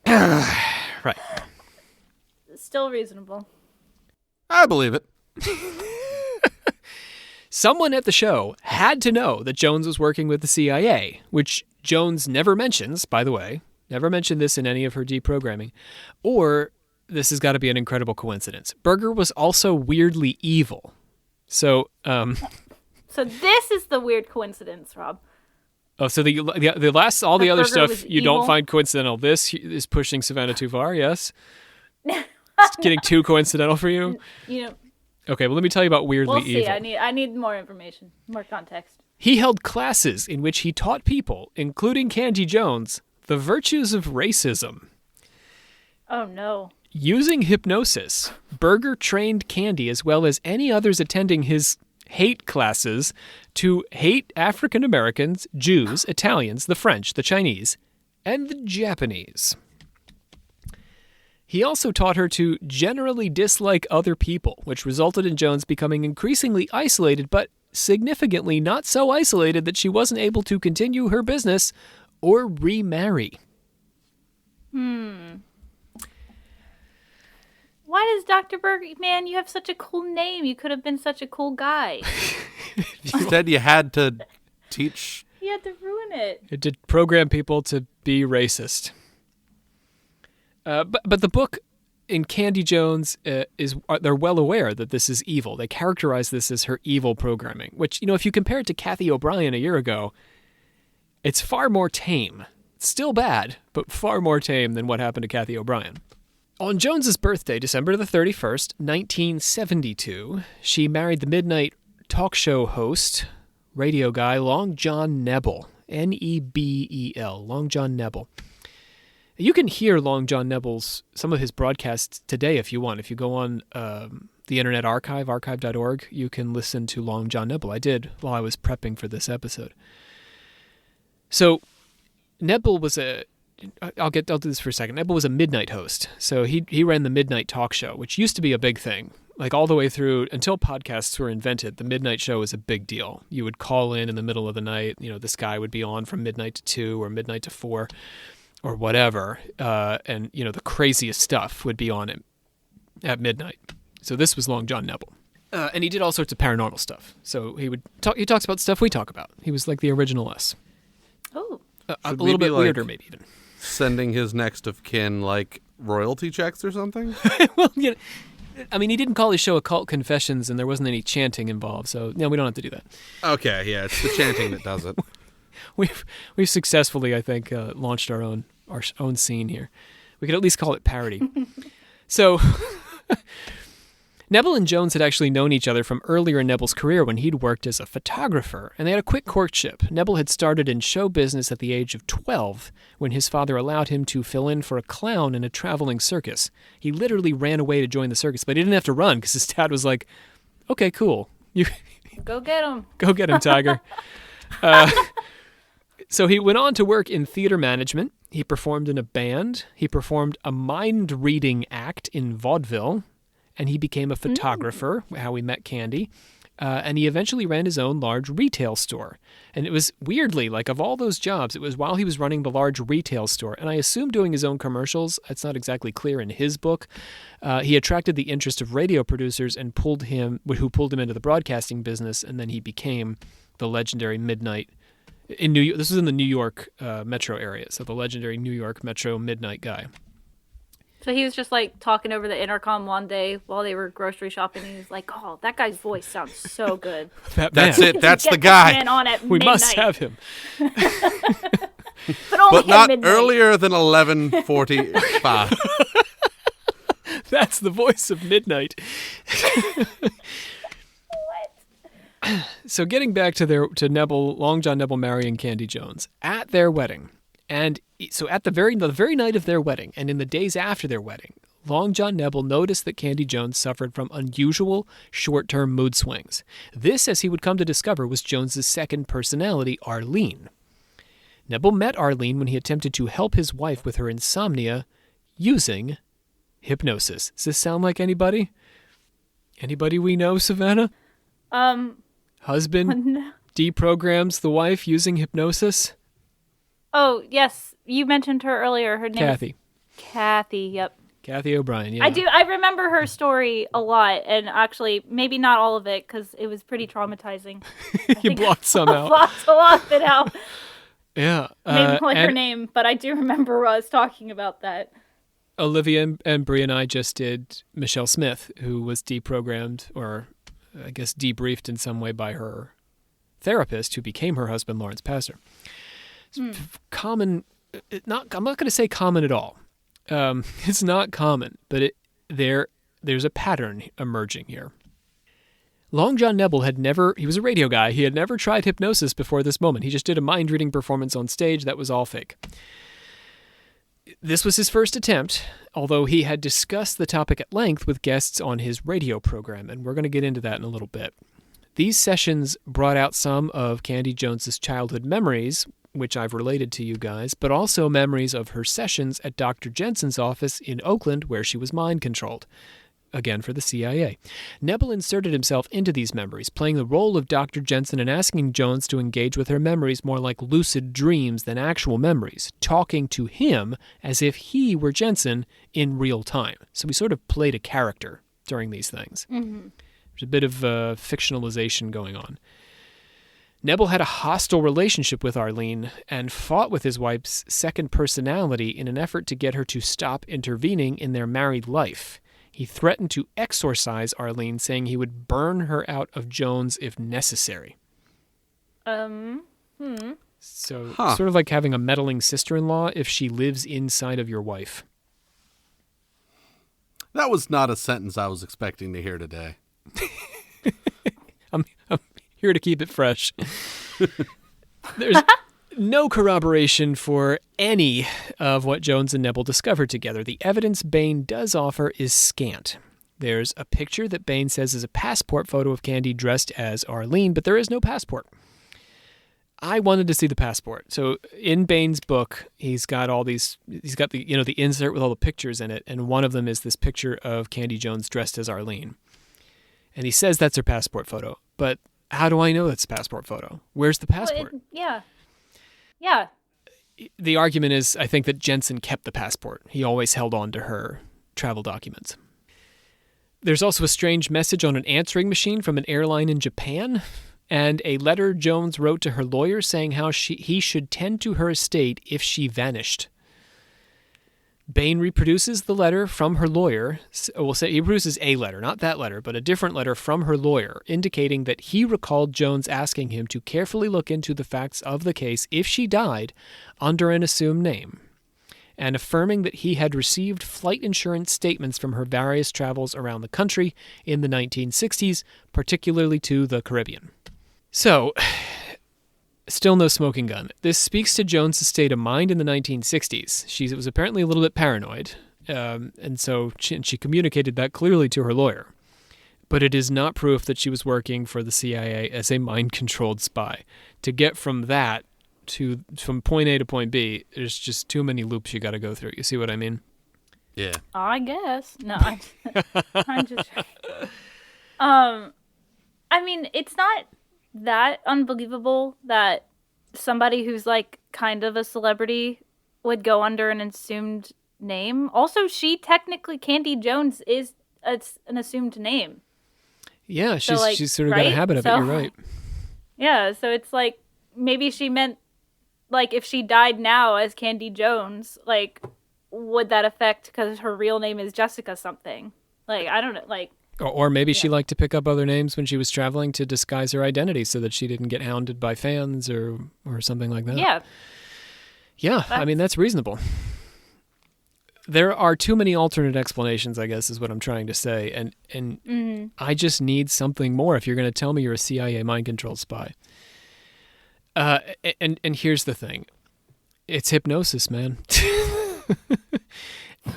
Right. Still reasonable. I believe it. Someone at the show had to know that Jones was working with the CIA, which Jones never mentions, by the way. Never mentioned this in any of her deprogramming. Or this has got to be an incredible coincidence. Berger was also weirdly evil. So, So this is the weird coincidence, Rob. Oh, so the last, all the other Berger stuff was you evil? don't find coincidental. This is pushing Savannah too far, yes? It's getting too coincidental for you? You know, Okay, well, let me tell you about weirdly we'll see. evil. I need more information, more context. He held classes in which he taught people, including Candy Jones, the virtues of racism. Oh, no. Using hypnosis, Berger trained Candy as well as any others attending his hate classes to hate African Americans, Jews, Italians, the French, the Chinese, and the Japanese. He also taught her to generally dislike other people, which resulted in Jones becoming increasingly isolated, but significantly not so isolated that she wasn't able to continue her business or remarry. Why does Dr. Bergman, you have such a cool name. You could have been such a cool guy. Instead, you had to teach. You had to ruin it. It did program people to be racist. But the book in Candy Jones they're well aware that this is evil. They characterize this as her evil programming, which, if you compare it to Kathy O'Brien a year ago, it's far more tame. It's still bad, but far more tame than what happened to Kathy O'Brien. On Jones's birthday, December the 31st, 1972, she married the midnight talk show host, radio guy, Long John Nebel, Nebel, Long John Nebel. You can hear Long John Nebel's, some of his broadcasts today if you want. If you go on the Internet Archive, archive.org, you can listen to Long John Nebel. I did while I was prepping for this episode. So Nebel was I'll do this for a second. Nebel was a midnight host. So he ran the midnight talk show, which used to be a big thing. Like all the way through until podcasts were invented, the midnight show was a big deal. You would call in the middle of the night. This guy would be on from midnight to 2 or midnight to 4 or whatever. And the craziest stuff would be on at midnight. So this was Long John Nebel. And he did all sorts of paranormal stuff. So he talks about stuff we talk about. He was like the original us. Oh. A little bit weirder, maybe even. Sending his next of kin royalty checks or something? Well, he didn't call his show Occult Confessions, and there wasn't any chanting involved, so we don't have to do that. Okay, yeah, it's the chanting that does it. We've successfully, I think, launched our own scene here. We could at least call it parody. So Nebel and Jones had actually known each other from earlier in Nebel's career when he'd worked as a photographer, and they had a quick courtship. Nebel had started in show business at the age of 12 when his father allowed him to fill in for a clown in a traveling circus. He literally ran away to join the circus, but he didn't have to run because his dad was like, okay, cool. You Go get him. Go get him, Tiger. So he went on to work in theater management. He performed in a band. He performed a mind-reading act in vaudeville. And he became a photographer, how we met Candy. And he eventually ran his own large retail store. And it was weirdly, of all those jobs, it was while he was running the large retail store. And I assume doing his own commercials, it's not exactly clear in his book. He attracted the interest of radio producers and who pulled him into the broadcasting business. And then he became the legendary midnight in New York. This was in the New York metro area. So the legendary New York metro midnight guy. So he was just talking over the intercom one day while they were grocery shopping, and he was like, "Oh, that guy's voice sounds so good." That's it. That's the guy. Man on at we midnight. must have him. But not midnight. earlier than 11:45. That's the voice of midnight. What? So getting back to Nebel, Long John Nebel marrying Candy Jones at their wedding. And so at the very night of their wedding and in the days after their wedding, Long John Nebel noticed that Candy Jones suffered from unusual short-term mood swings. This, as he would come to discover, was Jones's second personality, Arlene. Nebel met Arlene when he attempted to help his wife with her insomnia using hypnosis. Does this sound like anybody? Anybody we know, Savannah? Husband deprograms the wife using hypnosis? Oh, yes. You mentioned her earlier. Her name Kathy. is Kathy, yep. Kathy O'Brien, yeah. I do. I remember her story a lot, and actually, maybe not all of it, because it was pretty traumatizing. You blocked some out. Blocked a lot of it out. Yeah. Maybe not her name, but I do remember us talking about that. Olivia and Brie and I just did Michelle Smith, who was deprogrammed, or I guess debriefed in some way by her therapist, who became her husband, Lawrence Passer. Common, I'm not going to say common at all. It's not common, but there's a pattern emerging here. Long John Nebel he was a radio guy. He had never tried hypnosis before this moment. He just did a mind-reading performance on stage that was all fake. This was his first attempt, although he had discussed the topic at length with guests on his radio program, and we're going to get into that in a little bit. These sessions brought out some of Candy Jones's childhood memories, which I've related to you guys, but also memories of her sessions at Dr. Jensen's office in Oakland, where she was mind-controlled. Again, for the CIA. Nebel inserted himself into these memories, playing the role of Dr. Jensen and asking Jones to engage with her memories more like lucid dreams than actual memories, talking to him as if he were Jensen in real time. So we sort of played a character during these things. Mm-hmm. There's a bit of fictionalization going on. Nebel had a hostile relationship with Arlene and fought with his wife's second personality in an effort to get her to stop intervening in their married life. He threatened to exorcise Arlene, saying he would burn her out of Jones if necessary. So, sort of like having a meddling sister-in-law if she lives inside of your wife. That was not a sentence I was expecting to hear today. I'm here to keep it fresh. There's no corroboration for any of what Jones and Nebel discovered together. The evidence Bain does offer is scant. There's a picture that Bain says is a passport photo of Candy dressed as Arlene, but there is no passport. I wanted to see the passport. So in Bain's book, he's got the insert with all the pictures in it, and one of them is this picture of Candy Jones dressed as Arlene. And he says that's her passport photo. But how do I know that's a passport photo? Where's the passport? Yeah. The argument is, I think, that Jensen kept the passport. He always held on to her travel documents. There's also a strange message on an answering machine from an airline in Japan, and a letter Jones wrote to her lawyer saying how he should tend to her estate if she vanished. Bain reproduces the letter from her lawyer. We'll say he produces a letter, not that letter, but a different letter from her lawyer, indicating that he recalled Jones asking him to carefully look into the facts of the case if she died under an assumed name, and affirming that he had received flight insurance statements from her various travels around the country in the 1960s, particularly to the Caribbean. So, still no smoking gun. This speaks to Jones' state of mind in the 1960s. She was apparently a little bit paranoid, and so she communicated that clearly to her lawyer. But it is not proof that she was working for the CIA as a mind-controlled spy. To get from that from point A to point B, there's just too many loops you got to go through. You see what I mean? Yeah. I guess. No, I'm just... I mean, it's not that unbelievable that somebody who's like kind of a celebrity would go under an assumed name. Also, Candy Jones is an assumed name. Yeah, she's sort of got a habit of it, you're right. Yeah, so it's like maybe she meant like if she died now as Candy Jones, like would that affect because her real name is Jessica something? Like, I don't know, like Or maybe she liked to pick up other names when she was traveling to disguise her identity so that she didn't get hounded by fans or something like that. Yeah. Yeah, I mean, that's reasonable. There are too many alternate explanations, I guess, is what I'm trying to say. And I just need something more if you're going to tell me you're a CIA mind-controlled spy. And here's the thing. It's hypnosis, man.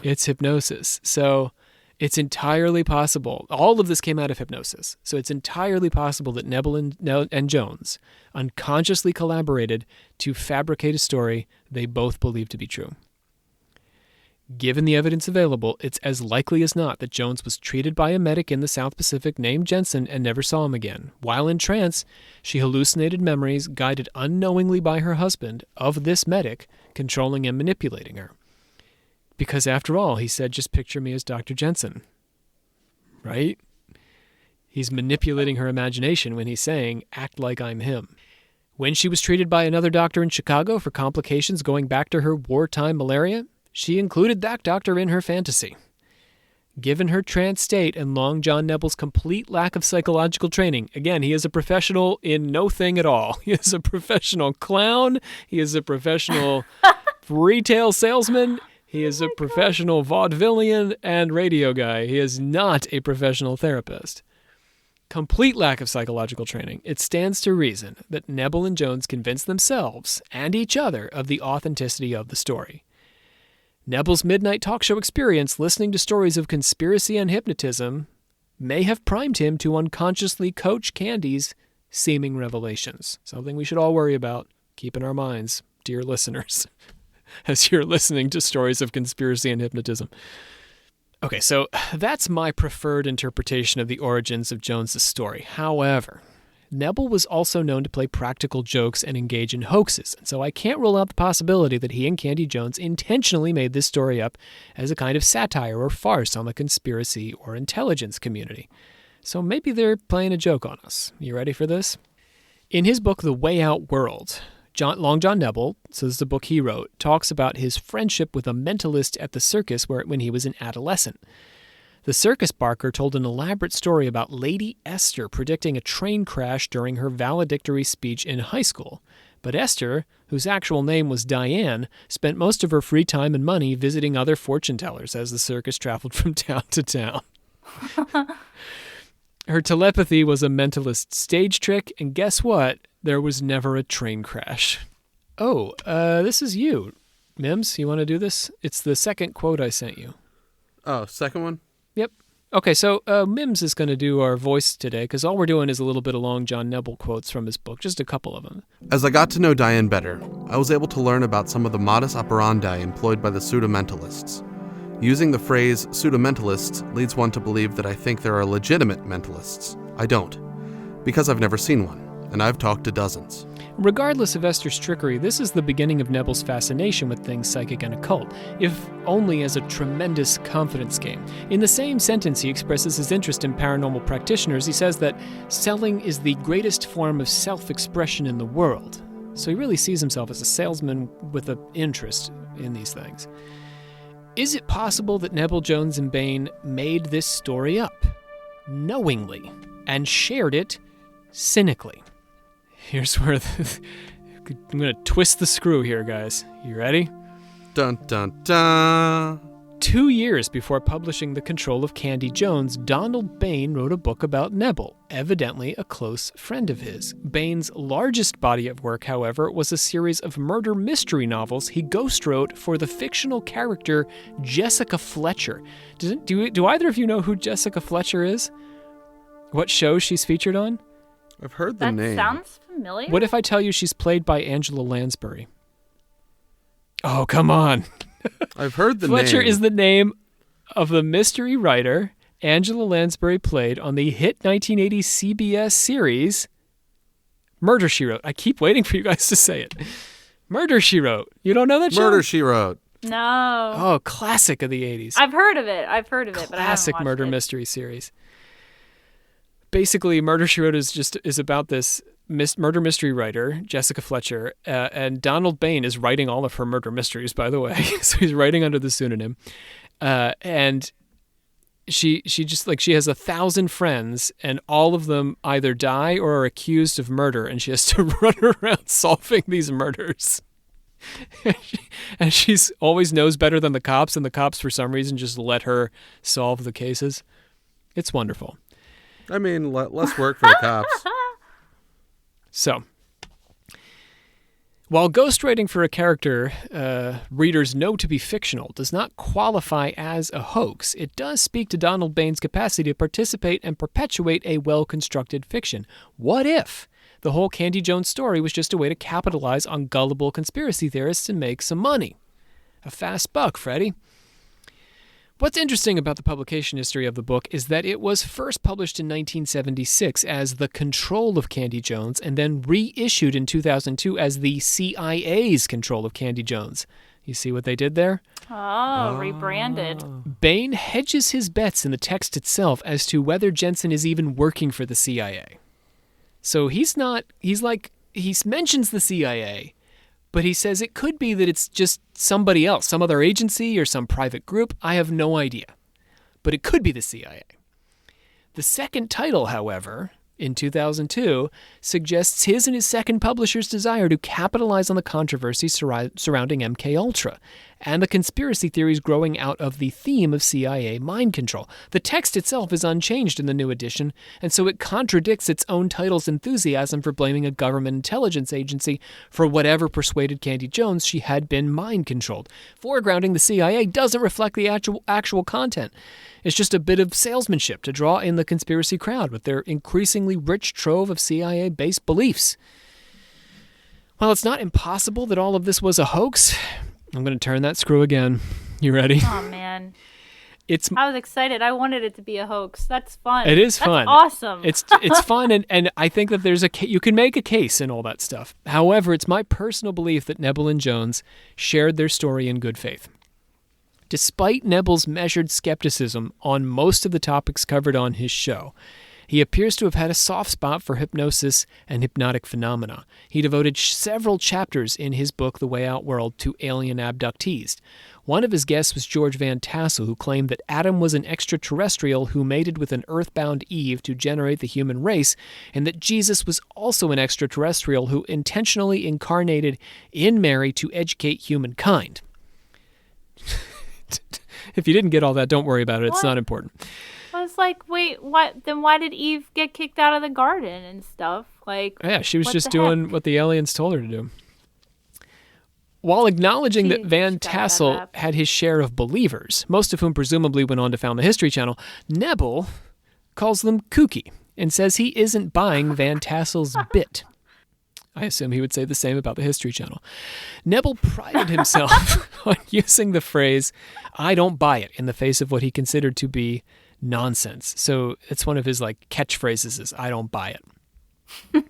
It's hypnosis. So... it's entirely possible. All of this came out of hypnosis. So it's entirely possible that Nebel and Jones unconsciously collaborated to fabricate a story they both believed to be true. Given the evidence available, it's as likely as not that Jones was treated by a medic in the South Pacific named Jensen and never saw him again. While in trance, she hallucinated memories guided unknowingly by her husband of this medic controlling and manipulating her. Because after all, he said, just picture me as Dr. Jensen. Right? He's manipulating her imagination when he's saying, act like I'm him. When she was treated by another doctor in Chicago for complications going back to her wartime malaria, she included that doctor in her fantasy. Given her trance state and Long John Nebel's complete lack of psychological training, again, he is a professional in no thing at all. He is a professional clown. He is a professional retail salesman. He is a professional vaudevillian and radio guy. He is not a professional therapist. Complete lack of psychological training. It stands to reason that Nebel and Jones convinced themselves and each other of the authenticity of the story. Nebel's midnight talk show experience listening to stories of conspiracy and hypnotism, may have primed him to unconsciously coach Candy's seeming revelations. Something we should all worry about, keep in our minds, dear listeners, as you're listening to stories of conspiracy and hypnotism. Okay, so that's my preferred interpretation of the origins of Jones's story. However, Nebel was also known to play practical jokes and engage in hoaxes, and so I can't rule out the possibility that he and Candy Jones intentionally made this story up as a kind of satire or farce on the conspiracy or intelligence community. So maybe they're playing a joke on us. You ready for this? In his book, The Way Out World, Long John Nebel, so this is the book he wrote, talks about his friendship with a mentalist at the circus when he was an adolescent. The circus barker told an elaborate story about Lady Esther predicting a train crash during her valedictory speech in high school. But Esther, whose actual name was Diane, spent most of her free time and money visiting other fortune tellers as the circus traveled from town to town. Her telepathy was a mentalist stage trick, and guess what? There was never a train crash. Oh, this is you. Mims, you want to do this? It's the second quote I sent you. Oh, second one? Yep. Okay, so Mims is going to do our voice today, because all we're doing is a little bit of Long John Nebel quotes from his book, just a couple of them. As I got to know Diane better, I was able to learn about some of the modus operandi employed by the pseudo-mentalists. Using the phrase pseudo-mentalists leads one to believe that I think there are legitimate mentalists. I don't, because I've never seen one, and I've talked to dozens. Regardless of Esther's trickery, this is the beginning of Nebel's fascination with things psychic and occult, if only as a tremendous confidence game. In the same sentence he expresses his interest in paranormal practitioners. He says that selling is the greatest form of self-expression in the world. So he really sees himself as a salesman with an interest in these things. Is it possible that Nebel, Jones, and Bain made this story up, knowingly, and shared it cynically? Here's where I'm going to twist the screw here, guys. You ready? Dun, dun, dun. 2 years before publishing The Control of Candy Jones, Donald Bain wrote a book about Nebel, evidently a close friend of his. Bain's largest body of work, however, was a series of murder mystery novels he ghostwrote for the fictional character Jessica Fletcher. Do either of you know who Jessica Fletcher is? What show she's featured on? I've heard the name. That sounds familiar. What if I tell you she's played by Angela Lansbury? Oh, come on. I've heard the name. Fletcher is the name of the mystery writer Angela Lansbury played on the hit 1980 CBS series Murder, She Wrote. I keep waiting for you guys to say it. Murder, She Wrote. You don't know that show? Murder, She Wrote. No. Oh, classic of the 80s. I've heard of it, but I haven't Classic watched murder it. mystery series. Basically, Murder, She Wrote is about this murder mystery writer, Jessica Fletcher, and Donald Bain is writing all of her murder mysteries, by the way. So he's writing under the pseudonym. And she has 1,000 friends, and all of them either die or are accused of murder, and she has to run around solving these murders. And she's always knows better than the cops, and the cops, for some reason, just let her solve the cases. It's wonderful. I mean, less work for the cops. So, while ghostwriting for a character readers know to be fictional does not qualify as a hoax, it does speak to Donald Bain's capacity to participate and perpetuate a well-constructed fiction. What if the whole Candy Jones story was just a way to capitalize on gullible conspiracy theorists and make some money? A fast buck, Freddie. What's interesting about the publication history of the book is that it was first published in 1976 as The Control of Candy Jones and then reissued in 2002 as the CIA's Control of Candy Jones. You see what they did there? Oh, rebranded. Bain hedges his bets in the text itself as to whether Jensen is even working for the CIA. So he mentions the CIA, but he says it could be that it's just somebody else, some other agency or some private group. I have no idea. But it could be the CIA. The second title, however, in 2002, suggests his and his second publisher's desire to capitalize on the controversy surrounding MKUltra, and the conspiracy theories growing out of the theme of CIA mind control. The text itself is unchanged in the new edition, and so it contradicts its own title's enthusiasm for blaming a government intelligence agency for whatever persuaded Candy Jones she had been mind controlled. Foregrounding the CIA doesn't reflect the actual content. It's just a bit of salesmanship to draw in the conspiracy crowd with their increasingly rich trove of CIA-based beliefs. While it's not impossible that all of this was a hoax, I'm going to turn that screw again. You ready? Oh, man. I was excited. I wanted it to be a hoax. That's fun. It is fun. That's awesome. It's fun, and I think that you can make a case in all that stuff. However, it's my personal belief that Nebel and Jones shared their story in good faith. Despite Nebel's measured skepticism on most of the topics covered on his show, he appears to have had a soft spot for hypnosis and hypnotic phenomena. He devoted several chapters in his book, The Way Out World, to alien abductees. One of his guests was George Van Tassel, who claimed that Adam was an extraterrestrial who mated with an earthbound Eve to generate the human race, and that Jesus was also an extraterrestrial who intentionally incarnated in Mary to educate humankind. If you didn't get all that, don't worry about it. It's not important. I was like, wait, what? Then why did Eve get kicked out of the garden and stuff? Like, yeah, she was just doing what the aliens told her to do. While acknowledging that Van Tassel had his share of believers, most of whom presumably went on to found the History Channel, Nebel calls them kooky and says he isn't buying Van Tassel's bit. I assume he would say the same about the History Channel. Nebel prided himself on using the phrase, "I don't buy it," in the face of what he considered to be nonsense. So it's one of his catchphrases is, "I don't buy it."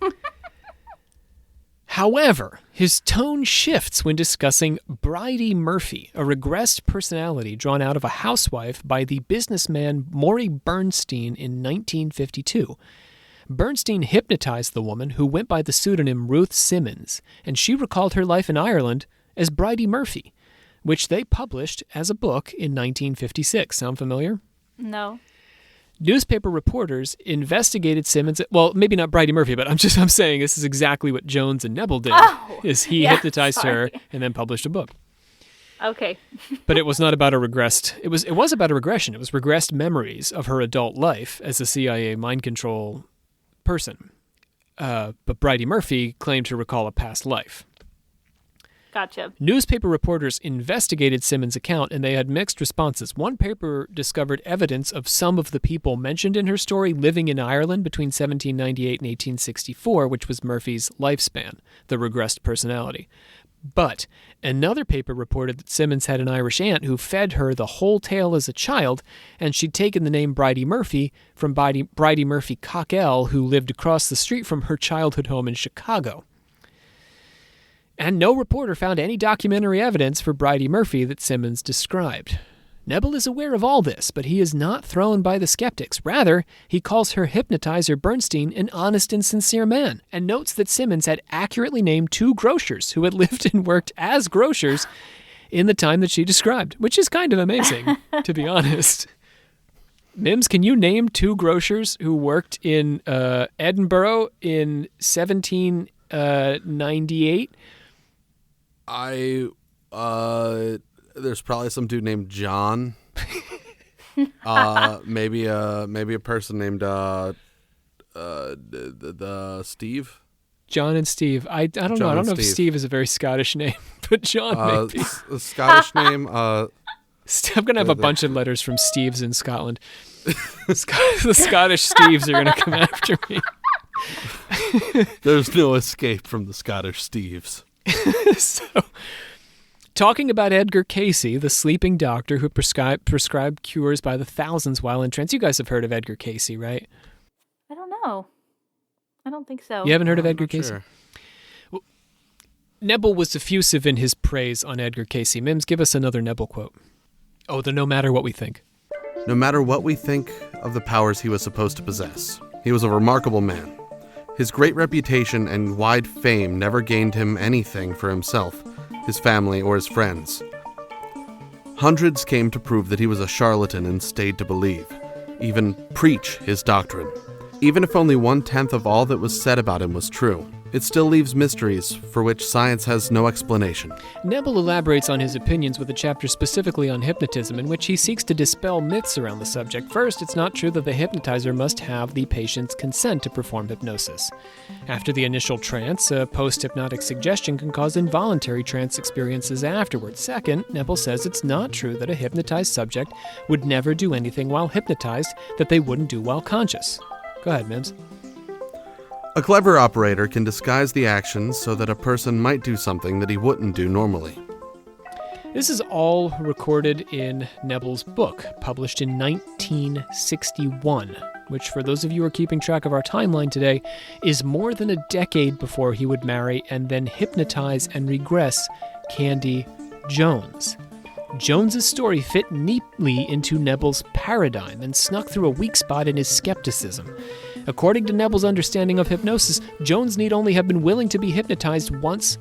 However, his tone shifts when discussing Bridie Murphy, a regressed personality drawn out of a housewife by the businessman Maury Bernstein in 1952. Bernstein hypnotized the woman, who went by the pseudonym Ruth Simmons, and she recalled her life in Ireland as Bridie Murphy, which they published as a book in 1956. Sound familiar? No. Newspaper reporters investigated Simmons. Well, maybe not Bridie Murphy, but I'm saying this is exactly what Jones and Nebel did. He hypnotized her and then published a book. Okay. But it was not about a regressed. It was about a regression. It was regressed memories of her adult life as a CIA mind control person. But Bridie Murphy claimed to recall a past life. Gotcha. Newspaper reporters investigated Simmons' account, and they had mixed responses. One paper discovered evidence of some of the people mentioned in her story living in Ireland between 1798 and 1864, which was Murphy's lifespan, the regressed personality. But another paper reported that Simmons had an Irish aunt who fed her the whole tale as a child, and she'd taken the name Bridie Murphy from Bridie Murphy Cockell, who lived across the street from her childhood home in Chicago. And no reporter found any documentary evidence for Bridie Murphy that Simmons described. Nebel is aware of all this, but he is not thrown by the skeptics. Rather, he calls her hypnotizer Bernstein an honest and sincere man, and notes that Simmons had accurately named 2 grocers who had lived and worked as grocers in the time that she described, which is kind of amazing, to be honest. Mims, can you name 2 grocers who worked in Edinburgh in 1798? There's probably some dude named John. Maybe a person named the Steve. John and Steve. I don't know. I don't know if Steve is a very Scottish name, but John maybe. A Scottish name. I'm gonna have a bunch of letters from Steves in Scotland. The Scottish Steves are gonna come after me. There's no escape from the Scottish Steves. So, talking about Edgar Cayce, the sleeping doctor who prescribed cures by the thousands while in trance. You guys have heard of Edgar Cayce, right? I don't know. I don't think so. You haven't heard of Edgar Cayce? Sure. Well, Nebel was effusive in his praise on Edgar Cayce. Mims, give us another Nebel quote. Oh, the "no matter what we think." No matter what we think of the powers he was supposed to possess, he was a remarkable man. His great reputation and wide fame never gained him anything for himself, his family, or his friends. Hundreds came to prove that he was a charlatan and stayed to believe, even preach his doctrine. Even if only 1/10 of all that was said about him was true, it still leaves mysteries for which science has no explanation. Nebel elaborates on his opinions with a chapter specifically on hypnotism in which he seeks to dispel myths around the subject. First, it's not true that the hypnotizer must have the patient's consent to perform hypnosis. After the initial trance, a post-hypnotic suggestion can cause involuntary trance experiences afterwards. Second, Nebel says it's not true that a hypnotized subject would never do anything while hypnotized that they wouldn't do while conscious. Go ahead, Mims. A clever operator can disguise the actions so that a person might do something that he wouldn't do normally. This is all recorded in Nebel's book, published in 1961, which, for those of you who are keeping track of our timeline today, is more than a decade before he would marry and then hypnotize and regress Candy Jones. Jones's story fit neatly into Nebel's paradigm and snuck through a weak spot in his skepticism. According to Nebel's understanding of hypnosis, Jones need only have been willing to be hypnotized once.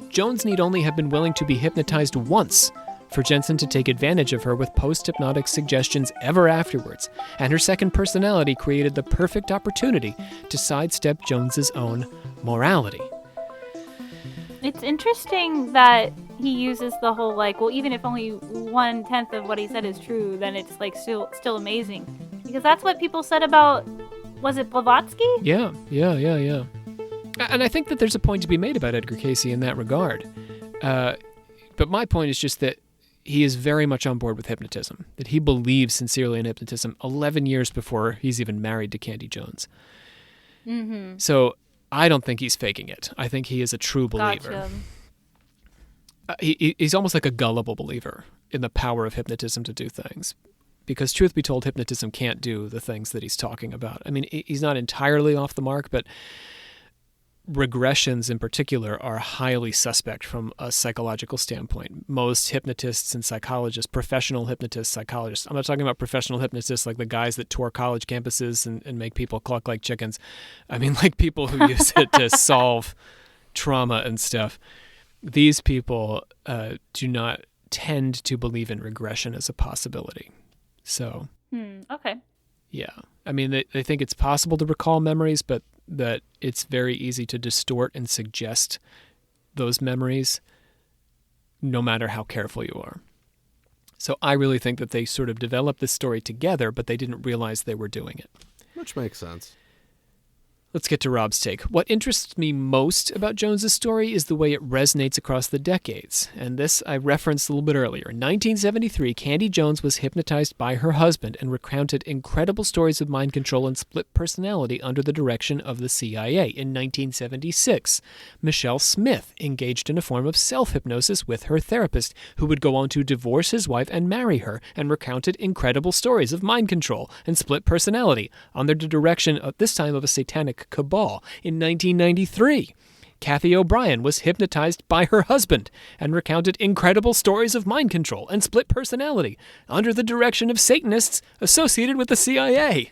Jones need only have been willing to be hypnotized once for Jensen to take advantage of her with post-hypnotic suggestions ever afterwards, and her second personality created the perfect opportunity to sidestep Jones's own morality. It's interesting that he uses the whole, like, well, even if only 1/10 of what he said is true, then it's, like, still amazing. Because that's what people said about, was it Blavatsky? Yeah. And I think that there's a point to be made about Edgar Cayce in that regard. But my point is just that he is very much on board with hypnotism, that he believes sincerely in hypnotism 11 years before he's even married to Candy Jones. Mm-hmm. So I don't think he's faking it. I think he is a true believer. Gotcha. He's almost like a gullible believer in the power of hypnotism to do things. Because truth be told, hypnotism can't do the things that he's talking about. I mean, he's not entirely off the mark, but regressions in particular are highly suspect from a psychological standpoint. Most hypnotists and psychologists, professional hypnotists, psychologists, I'm not talking about professional hypnotists like the guys that tour college campuses and make people cluck like chickens. I mean, like people who use it to solve trauma and stuff. These people do not tend to believe in regression as a possibility. So, okay. Yeah. I mean, they think it's possible to recall memories, but that it's very easy to distort and suggest those memories no matter how careful you are. So I really think that they sort of developed this story together, but they didn't realize they were doing it. Which makes sense. Let's get to Rob's take. What interests me most about Jones's story is the way it resonates across the decades. And this I referenced a little bit earlier. In 1973, Candy Jones was hypnotized by her husband and recounted incredible stories of mind control and split personality under the direction of the CIA. In 1976, Michelle Smith engaged in a form of self-hypnosis with her therapist, who would go on to divorce his wife and marry her, and recounted incredible stories of mind control and split personality under the direction, this time, of a satanic cabal. In 1993, Kathy O'Brien was hypnotized by her husband and recounted incredible stories of mind control and split personality under the direction of Satanists associated with the CIA.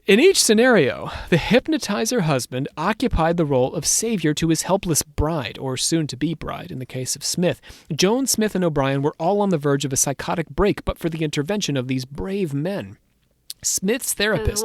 In each scenario, the hypnotizer husband occupied the role of savior to his helpless bride, or soon-to-be bride in the case of Smith. Jones, Smith, and O'Brien were all on the verge of a psychotic break, but for the intervention of these brave men. Smith's therapist...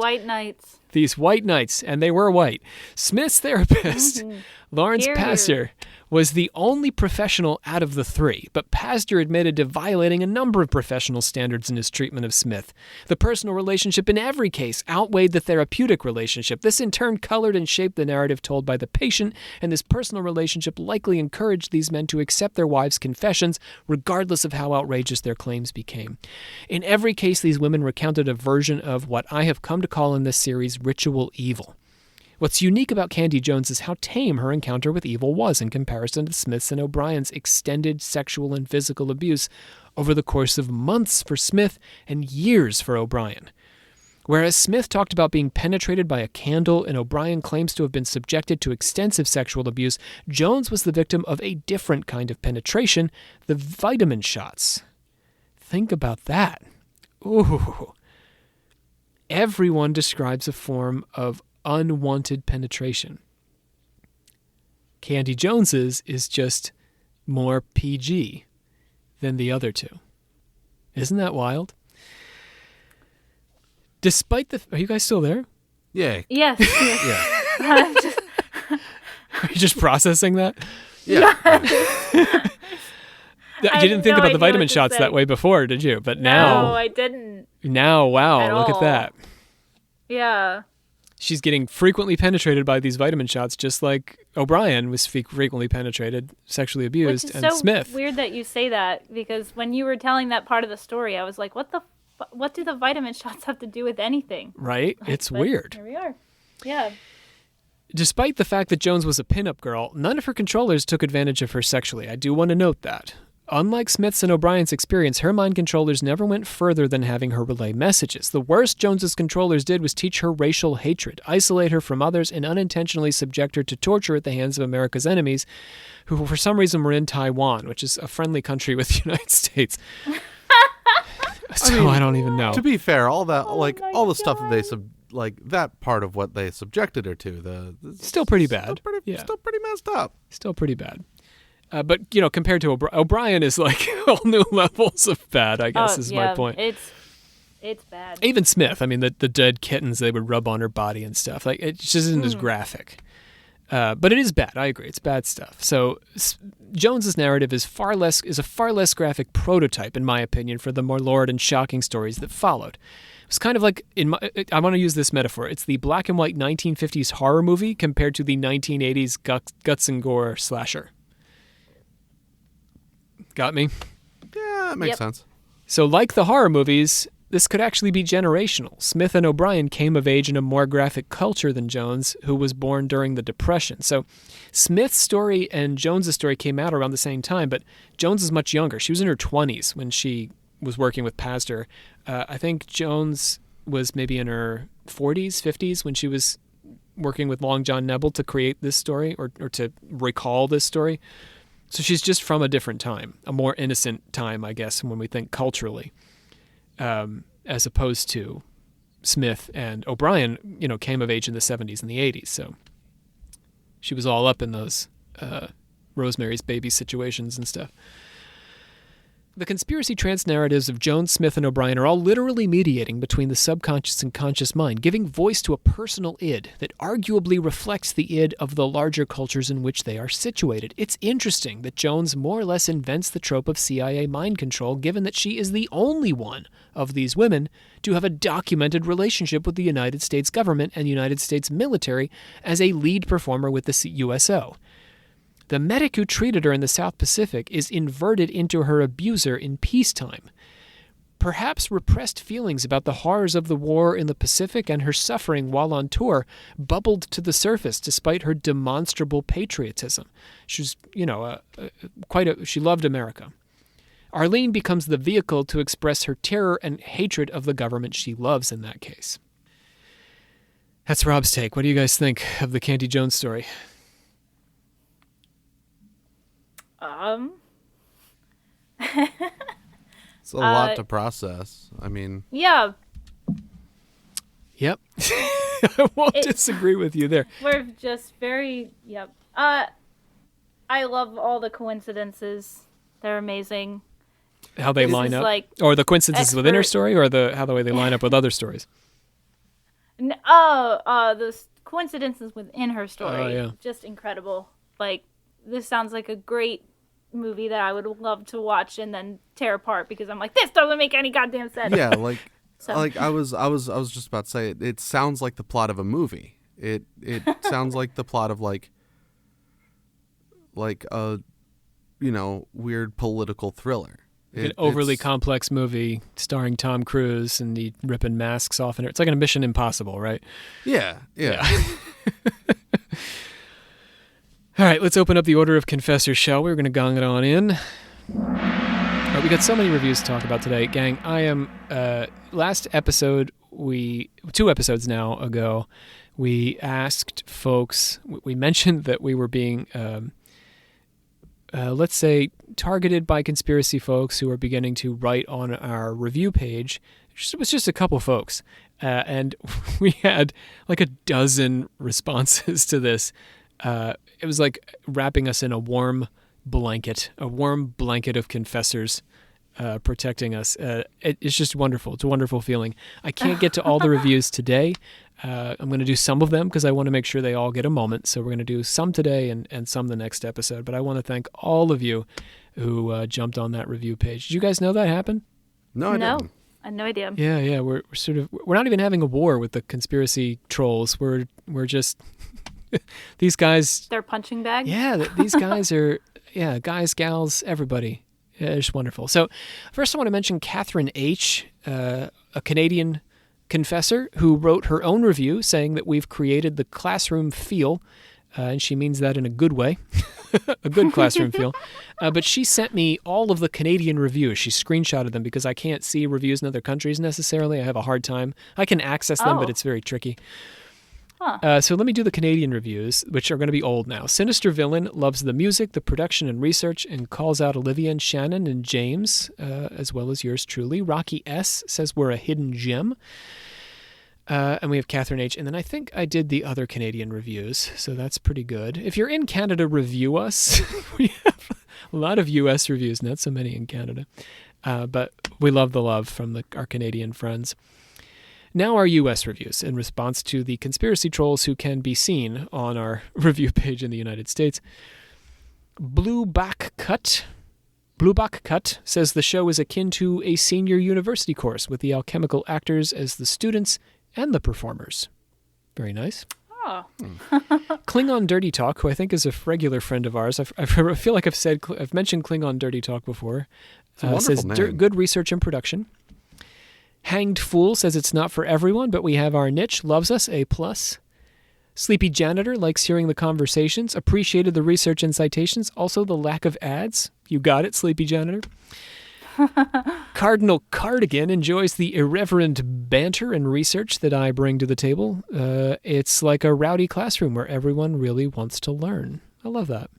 These white knights, and they were white. Smith's therapist, Lawrence Pastor, was the only professional out of the three, but Pastor admitted to violating a number of professional standards in his treatment of Smith. The personal relationship in every case outweighed the therapeutic relationship. This in turn colored and shaped the narrative told by the patient, and this personal relationship likely encouraged these men to accept their wives' confessions, regardless of how outrageous their claims became. In every case, these women recounted a version of what I have come to call in this series ritual evil. What's unique about Candy Jones is how tame her encounter with evil was in comparison to Smith's and O'Brien's extended sexual and physical abuse over the course of months for Smith and years for O'Brien. Whereas Smith talked about being penetrated by a candle and O'Brien claims to have been subjected to extensive sexual abuse, Jones was the victim of a different kind of penetration, the vitamin shots. Think about that. Ooh. Everyone describes a form of unwanted penetration. Candy Jones's is just more PG than the other two. Isn't that wild? Despite the... Are you guys still there? Yeah. Yes. Yeah. Are you just processing that? Yeah. You didn't think about the vitamin shots that way before, did you? But now... No, I didn't. Now, wow, look at that. Yeah. She's getting frequently penetrated by these vitamin shots, just like O'Brien was frequently penetrated, sexually abused, Which is and so Smith. Weird that you say that, because when you were telling that part of the story, I was like, what do the vitamin shots have to do with anything? Right? It's weird. Here we are. Yeah. Despite the fact that Jones was a pinup girl, none of her controllers took advantage of her sexually. I do want to note that. Unlike Smith's and O'Brien's experience, her mind controllers never went further than having her relay messages. The worst Jones's controllers did was teach her racial hatred, isolate her from others, and unintentionally subject her to torture at the hands of America's enemies, who for some reason were in Taiwan, which is a friendly country with the United States. I don't even know. To be fair, all that, all the stuff God. that that part of what they subjected her to, Still pretty bad. Still pretty messed up. Still pretty bad. But, compared to O'Brien is like whole new levels of bad, I guess, is my point. It's bad. Even Smith, I mean, the dead kittens they would rub on her body and stuff. Like, it just isn't as graphic. But it is bad. I agree. It's bad stuff. So Jones's narrative is a far less graphic prototype, in my opinion, for the more lurid and shocking stories that followed. It's kind of like, I want to use this metaphor. It's the black and white 1950s horror movie compared to the 1980s guts and gore slasher. Got me? Yeah, that makes sense. So like the horror movies, this could actually be generational. Smith and O'Brien came of age in a more graphic culture than Jones, who was born during the Depression. So Smith's story and Jones's story came out around the same time, but Jones is much younger. She was in her 20s when she was working with Pastor. I think Jones was maybe in her 40s, 50s when she was working with Long John Nebel to create this story or to recall this story. So she's just from a different time, a more innocent time, I guess, when we think culturally, as opposed to Smith and O'Brien, came of age in the 70s and the 80s. So she was all up in those Rosemary's Baby situations and stuff. The conspiracy trance narratives of Jones, Smith, and O'Brien are all literally mediating between the subconscious and conscious mind, giving voice to a personal id that arguably reflects the id of the larger cultures in which they are situated. It's interesting that Jones more or less invents the trope of CIA mind control, given that she is the only one of these women to have a documented relationship with the United States government and United States military as a lead performer with the USO. The medic who treated her in the South Pacific is inverted into her abuser in peacetime. Perhaps repressed feelings about the horrors of the war in the Pacific and her suffering while on tour bubbled to the surface despite her demonstrable patriotism. She's, she loved America. Arlene becomes the vehicle to express her terror and hatred of the government she loves in that case. That's Rob's take. What do you guys think of the Candy Jones story? It's a lot to process. I mean... Yeah. Yep. I won't disagree with you there. We're just very... Yep. I love all the coincidences. They're amazing. How they line up? Or the coincidences within her story, or the way they line up with other stories? The coincidences within her story. Oh, yeah. Just incredible. This sounds like a great movie that I would love to watch and then tear apart because I'm like, this doesn't make any goddamn sense. Yeah, I was just about to say it sounds like the plot of a movie. It sounds like the plot of like a weird political thriller. An overly complex movie starring Tom Cruise and he ripping masks off in it. It's like a Mission Impossible, right? Yeah. All right, let's open up the order of confessors, shall we? We're going to gong it on in. All right, we got so many reviews to talk about today. Gang, I am... last episode, 2 episodes now ago, we asked folks... We mentioned that we were being, let's say, targeted by conspiracy folks who are beginning to write on our review page. It was just a couple folks. And we had like a dozen responses to this. It was like wrapping us in a warm blanket of confessors protecting us. It's just wonderful. It's a wonderful feeling. I can't get to all the reviews today. I'm going to do some of them because I want to make sure they all get a moment. So we're going to do some today and some the next episode. But I want to thank all of you who jumped on that review page. Did you guys know that happened? No, I didn't. I had no idea. Yeah. We're not even having a war with the conspiracy trolls. We're just these guys. They're punching bags. Yeah, these guys are guys, gals, everybody. Yeah, it's wonderful. So first I want to mention Catherine H., a Canadian confessor who wrote her own review saying that we've created the classroom feel, and she means that in a good way, a good classroom feel. But she sent me all of the Canadian reviews. She screenshotted them because I can't see reviews in other countries necessarily. I have a hard time. I can access them, but it's very tricky. So let me do the Canadian reviews, which are going to be old now. Sinister Villain loves the music, the production, and research, and calls out Olivia and Shannon and James, as well as yours truly. Rocky S. says we're a hidden gem. And we have Catherine H. And then I think I did the other Canadian reviews, so that's pretty good. If you're in Canada, review us. We have a lot of U.S. reviews, not so many in Canada. But we love the love from our Canadian friends. Now our U.S. reviews in response to the conspiracy trolls who can be seen on our review page in the United States. Blueback Cut says the show is akin to a senior university course with the alchemical actors as the students and the performers. Very nice. Oh. Klingon Dirty Talk, who I think is a regular friend of ours. I feel like I've mentioned Klingon Dirty Talk before. It's a wonderful name. Good research and production. Hanged Fool says it's not for everyone, but we have our niche. Loves us, A+. Sleepy Janitor likes hearing the conversations. Appreciated the research and citations. Also the lack of ads. You got it, Sleepy Janitor. Cardinal Cardigan enjoys the irreverent banter and research that I bring to the table. It's like a rowdy classroom where everyone really wants to learn. I love that.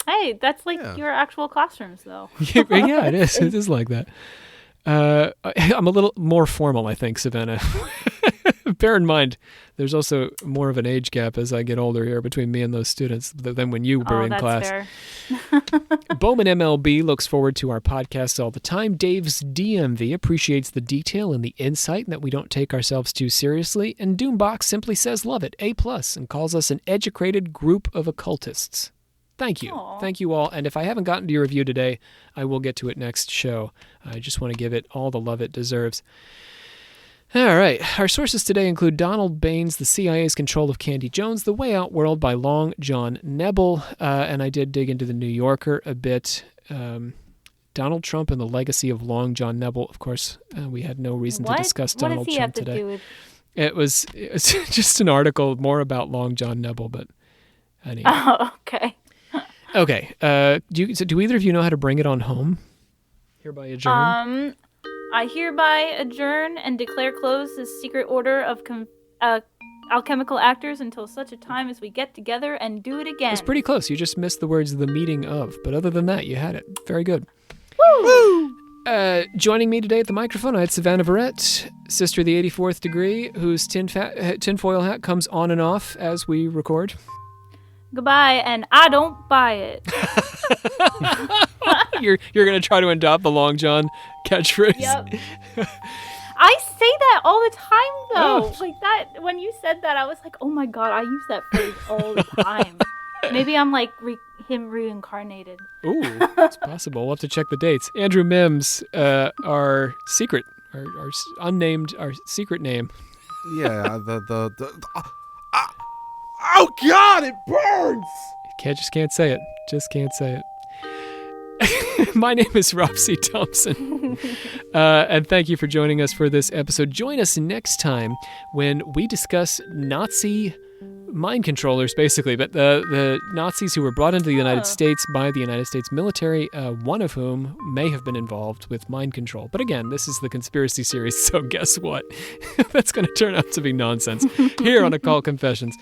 Hey, that's like your actual classrooms, though. Yeah, it is. It is like that. I'm a little more formal, I think, Savannah. Bear in mind, there's also more of an age gap as I get older here between me and those students than when you were in class. Fair. Bowman MLB looks forward to our podcasts all the time. Dave's DMV appreciates the detail and the insight and that we don't take ourselves too seriously. And Doombox simply says love it, A+, and calls us an educated group of occultists. Thank you. Aww. Thank you all. And if I haven't gotten to your review today, I will get to it next show. I just want to give it all the love it deserves. All right. Our sources today include Donald Bain's The CIA's Control of Candy Jones, The Way Out World by Long John Nebel, and I did dig into The New Yorker a bit. Donald Trump and the Legacy of Long John Nebel. Of course, we had no reason to discuss Donald Trump today. Do with... It was just an article more about Long John Nebel, but anyway. Oh, okay. Okay. Do either of you know how to bring it on home? Hereby adjourn. I hereby adjourn and declare closed the secret order of alchemical actors until such a time as we get together and do it again. It's pretty close. You just missed the words "the meeting of," but other than that, you had it. Very good. Woo! Joining me today at the microphone, I had Savannah Verrett, sister of the 84th degree, whose tinfoil hat comes on and off as we record. Goodbye, and I don't buy it. You're gonna try to adopt the Long John catchphrase. Yep. I say that all the time, though. Oh. Like that. When you said that, I was like, "Oh my god, I use that phrase all the time." Maybe I'm like him reincarnated. Ooh, it's possible. We'll have to check the dates. Andrew Mims, our secret, our unnamed, our secret name. Yeah, oh God, it burns! Can't say it. Just can't say it. My name is Rob C. Thompson, and thank you for joining us for this episode. Join us next time when we discuss Nazi mind controllers, basically, but the Nazis who were brought into the United States by the United States military, one of whom may have been involved with mind control. But again, this is the conspiracy series, so guess what? That's going to turn out to be nonsense here on Occult Confessions.